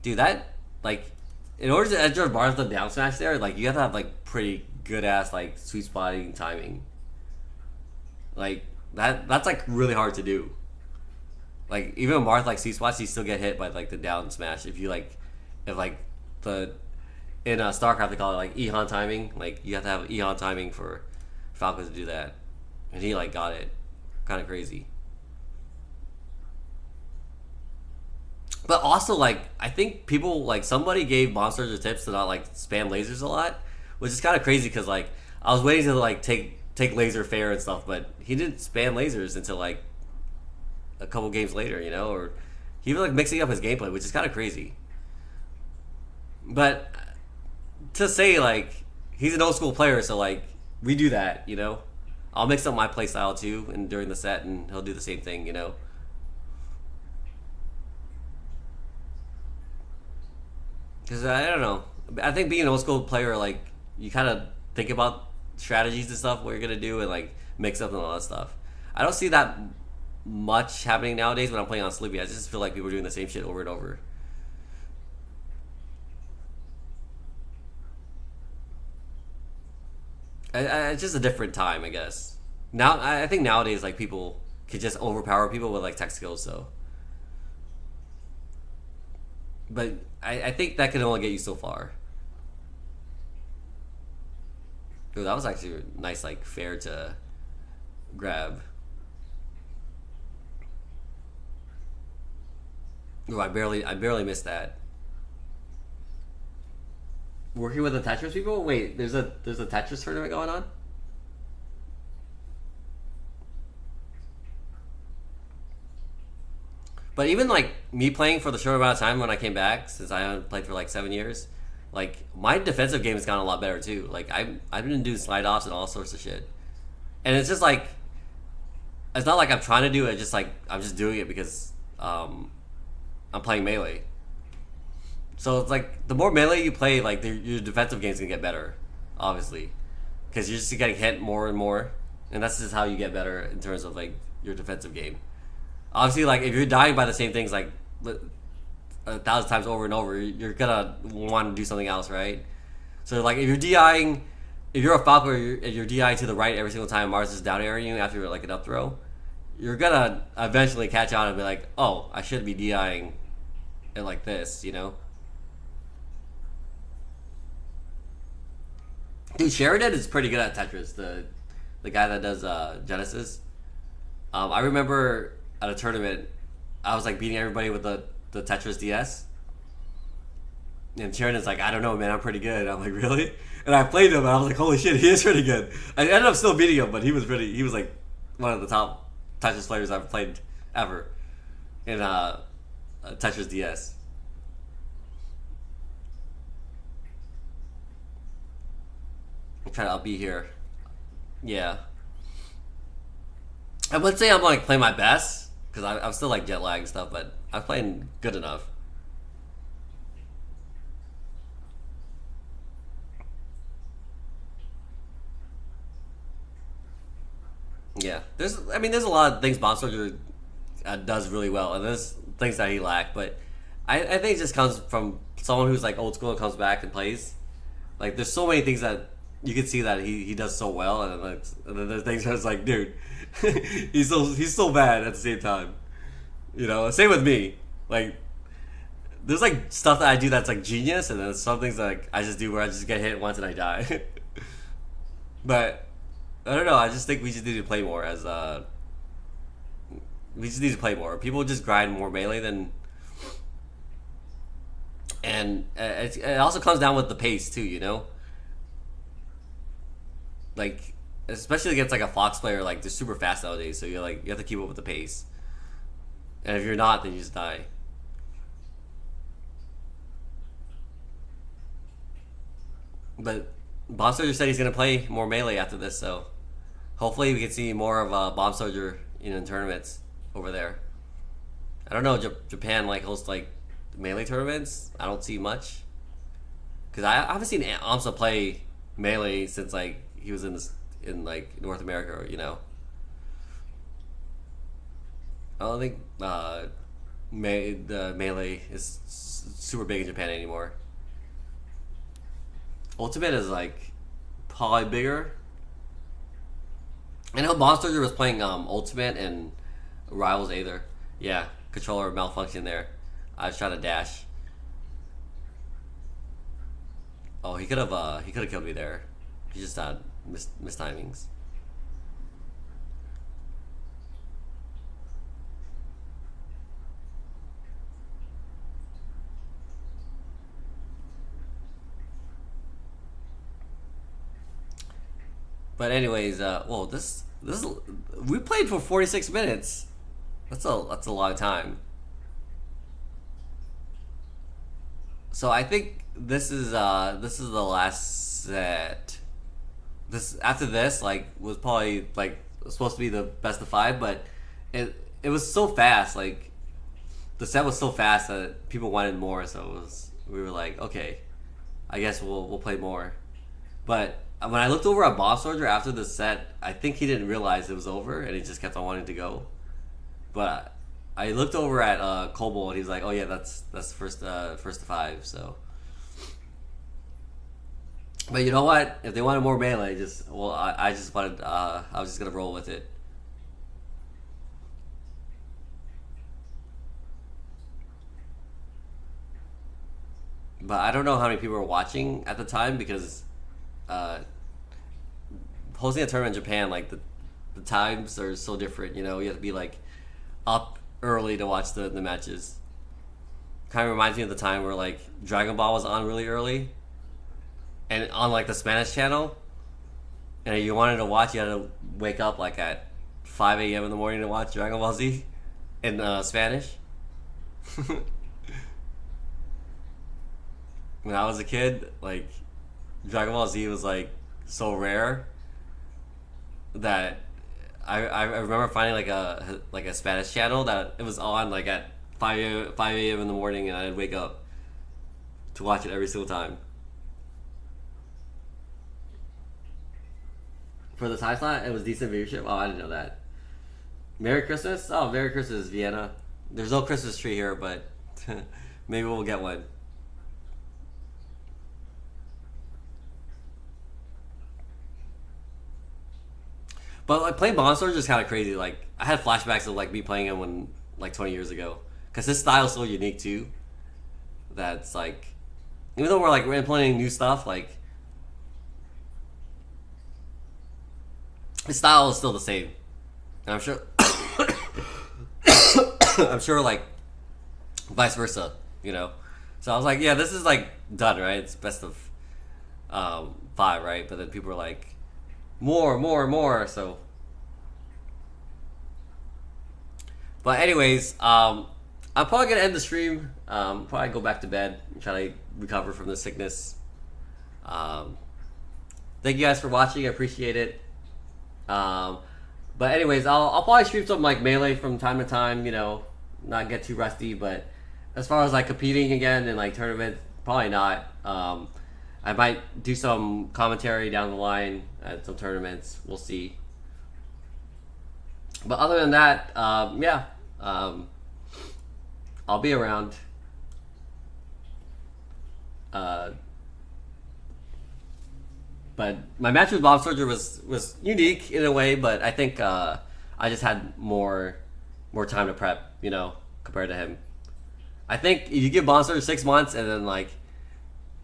Dude, that like in order to edge bars the down smash there, like you have to have like pretty good ass like sweet spotting timing. Like that's like really hard to do. Like even Marth like C spots, you still get hit by like the down smash if you like if like the in StarCraft they call it like Ehon timing. Like you have to have Ehon timing for Falcons to do that, and he like got it, kind of crazy. But also like I think people like somebody gave Bombsoldier tips to not like spam lasers a lot, which is kind of crazy because like I was waiting to like take laser fair and stuff, but he didn't spam lasers until like a couple games later, you know, or he was like mixing up his gameplay, which is kind of crazy. But to say like he's an old school player, so like we do that, you know. I'll mix up my play style too, and during the set, and he'll do the same thing, you know. Because I don't know, I think being an old school player, like you kind of think about strategies and stuff what you're gonna do and like mix up and all that stuff. I don't see that much happening nowadays when I'm playing on Sleepy. I just feel like people are doing the same shit over and over. It's just a different time, I guess. Now, I think nowadays, like people can just overpower people with like tech skills. So, but I think that can only get you so far. Ooh, that was actually nice, like fair to grab. Ooh, I barely missed that. Working with the Tetris people? Wait, there's a Tetris tournament going on? But even like me playing for the short amount of time when I came back, since I haven't played for like 7 years, like my defensive game has gotten a lot better too. Like I've been doing slide offs and all sorts of shit, and it's just like it's not like I'm trying to do it. Just like I'm just doing it because I'm playing melee. So it's like the more melee you play, like your defensive game's gonna get better, obviously, because you're just getting hit more and more, and that's just how you get better in terms of like your defensive game. Obviously, like if you're dying by the same things like 1,000 times over and over, you're gonna want to do something else, right? So like if you're DIing, if you're a Falco and you're DIing to the right every single time Mars is down airing you after like an up throw, you're gonna eventually catch on and be like, oh, I should be DIing it like this, you know? Dude, Sheridan is pretty good at Tetris. The guy that does Genesis. I remember at a tournament, I was like beating everybody with the Tetris DS, and Sheridan's like, I don't know, man, I'm pretty good. I'm like, really? And I played him, and I was like, holy shit, he is pretty good. I ended up still beating him, but he was like one of the top Tetris players I've played ever in Tetris DS. I'm trying to be here. Yeah. I would say I'm like playing my best because I'm still like jet lag and stuff, but I'm playing good enough. Yeah, there's a lot of things Bombsoldier does really well, and there's things that he lacked, but I think it just comes from someone who's like old school and comes back and plays. Like, there's so many things that you can see that he does so well, and then there's things where it's like, dude, he's so bad at the same time. You know, same with me. Like, there's like stuff that I do that's like genius, and then some things that like I just do where I just get hit once and I die. But I don't know. I just think we just need to play more as we just need to play more. People just grind more melee than, and it also comes down with the pace too. You know, like especially against like a Fox player, like they're super fast nowadays. So you have to keep up with the pace, and if you're not, then you just die. But Bomb Soldier said he's gonna play more melee after this, so hopefully we can see more of Bomb Soldier in tournaments over there. I don't know, Japan like hosts like melee tournaments. I don't see much because I haven't seen Amsa play melee since like he was in like North America. You know, I don't think the melee is super big in Japan anymore. Ultimate is like probably bigger. I know Bombsoldier was playing Ultimate and Rivals Aether. Yeah, controller malfunction there. I was trying to dash. Oh, he could have killed me there. He just had missed timings. But anyways, well, this we played for 46 minutes. That's a long time. So I think this is the last set. This after this like was probably like supposed to be the best of five, but it was so fast. Like the set was so fast that people wanted more. So we were like, okay, I guess we'll play more. But when I looked over at Bombsoldier after the set, I think he didn't realize it was over, and he just kept on wanting to go. But I looked over at Kobo, and he's like, "Oh yeah, that's first to five." So, but you know what? If they wanted more melee, I just wanted I was just gonna roll with it. But I don't know how many people were watching at the time because uh, hosting a tournament in Japan, like the times are so different. You know, you have to be like up early to watch the matches. Kind of reminds me of the time where like Dragon Ball was on really early, and on like the Spanish channel, and you wanted to watch, you had to wake up like at 5 a.m. in the morning to watch Dragon Ball Z in Spanish. When I was a kid, like Dragon Ball Z was like so rare that I remember finding like a Spanish channel that it was on like at 5 a.m. in the morning, and I'd wake up to watch it every single time. For the time slot, it was decent viewership. Oh, I didn't know that. Merry Christmas! Oh, Merry Christmas, Vienna. There's no Christmas tree here, but maybe we'll get one. But like playing Monster is just kind of crazy. Like I had flashbacks of like me playing him when like 20 years ago, because his style is so unique too. That's like, even though we're implementing new stuff, like his style is still the same. And I'm sure, I'm sure like vice versa. You know, so I was like, yeah, this is like done, right? It's best of five, right? But then people are like, more, more, more. So, but anyways, I'm probably gonna end the stream. Probably go back to bed and try to recover from the sickness. Um, thank you guys for watching. I appreciate it. But anyways, I'll probably stream some like melee from time to time. You know, not get too rusty. But as far as like competing again in like tournaments, probably not. I might do some commentary down the line at some tournaments. We'll see. But other than that, yeah, I'll be around. Uh, but my match with Bombsoldier was unique in a way, but I think I just had more time to prep, you know, compared to him. I think if you give Bombsoldier 6 months and then like,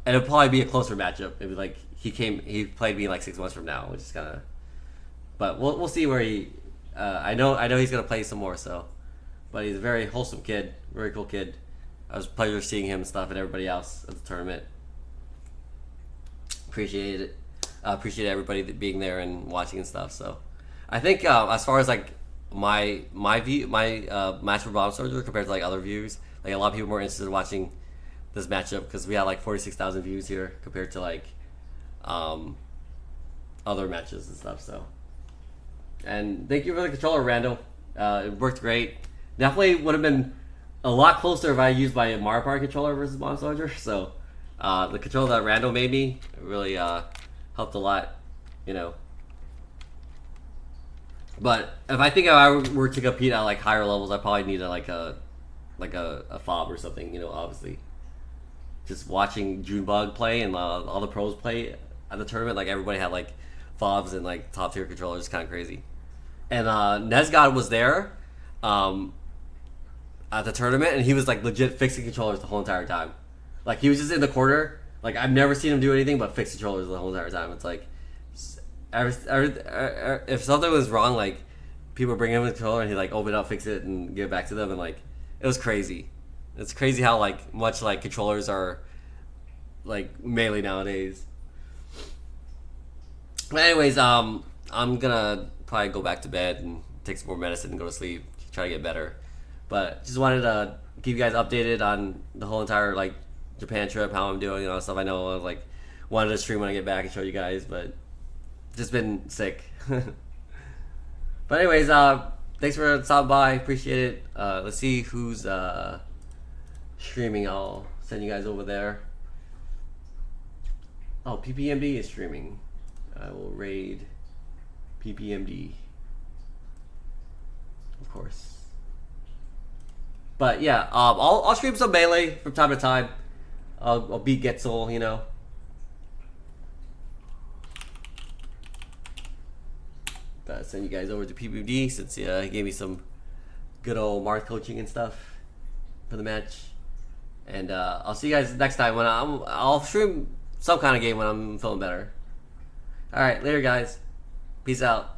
and it'll probably be a closer matchup. It'd be like he played me like 6 months from now, which is kind of. But we'll see where he. I know he's gonna play some more. So, but he's a very wholesome kid, very cool kid. I was pleasure seeing him and stuff, and everybody else at the tournament. Appreciate it. Appreciate everybody being there and watching and stuff. So, I think as far as like my match for Bomb Soldier compared to like other views, like a lot of people were interested in watching this matchup because we had like 46,000 views here compared to like other matches and stuff. So, and thank you for the controller, Randall. It worked great. Definitely would have been a lot closer if I used my Mario Party controller versus Bomb Soldier. So the controller that Randall made me really helped a lot, you know. But if I were to compete at like higher levels, I probably need a fob or something, you know. Obviously, just watching Junebug play and all the pros play at the tournament, like everybody had like fobs and like top tier controllers, kind of crazy. And Nesgod was there at the tournament, and he was like legit fixing controllers the whole entire time. Like he was just in the corner Like I've never seen him do anything but fix controllers the whole entire time. It's like if something was wrong, like people bring him a controller and he like open it up, fix it, and give it back to them, and like it was crazy. It's crazy how like much like controllers are like melee nowadays. But anyways, I'm gonna probably go back to bed and take some more medicine and go to sleep, try to get better. But just wanted to keep you guys updated on the whole entire like Japan trip, how I'm doing, stuff. I know I was like wanted to stream when I get back and show you guys, but just been sick. But anyways, thanks for stopping by. Appreciate it. Let's see who's streaming. I'll send you guys over there. Oh, PPMD is streaming. I will raid PPMD, of course. But yeah, I'll stream some melee from time to time. I'll beat Getzel, Send you guys over to PPMD since he gave me some good old Marth coaching and stuff for the match. And I'll see you guys next time when I'll stream some kind of game when I'm feeling better. All right, later, guys. Peace out.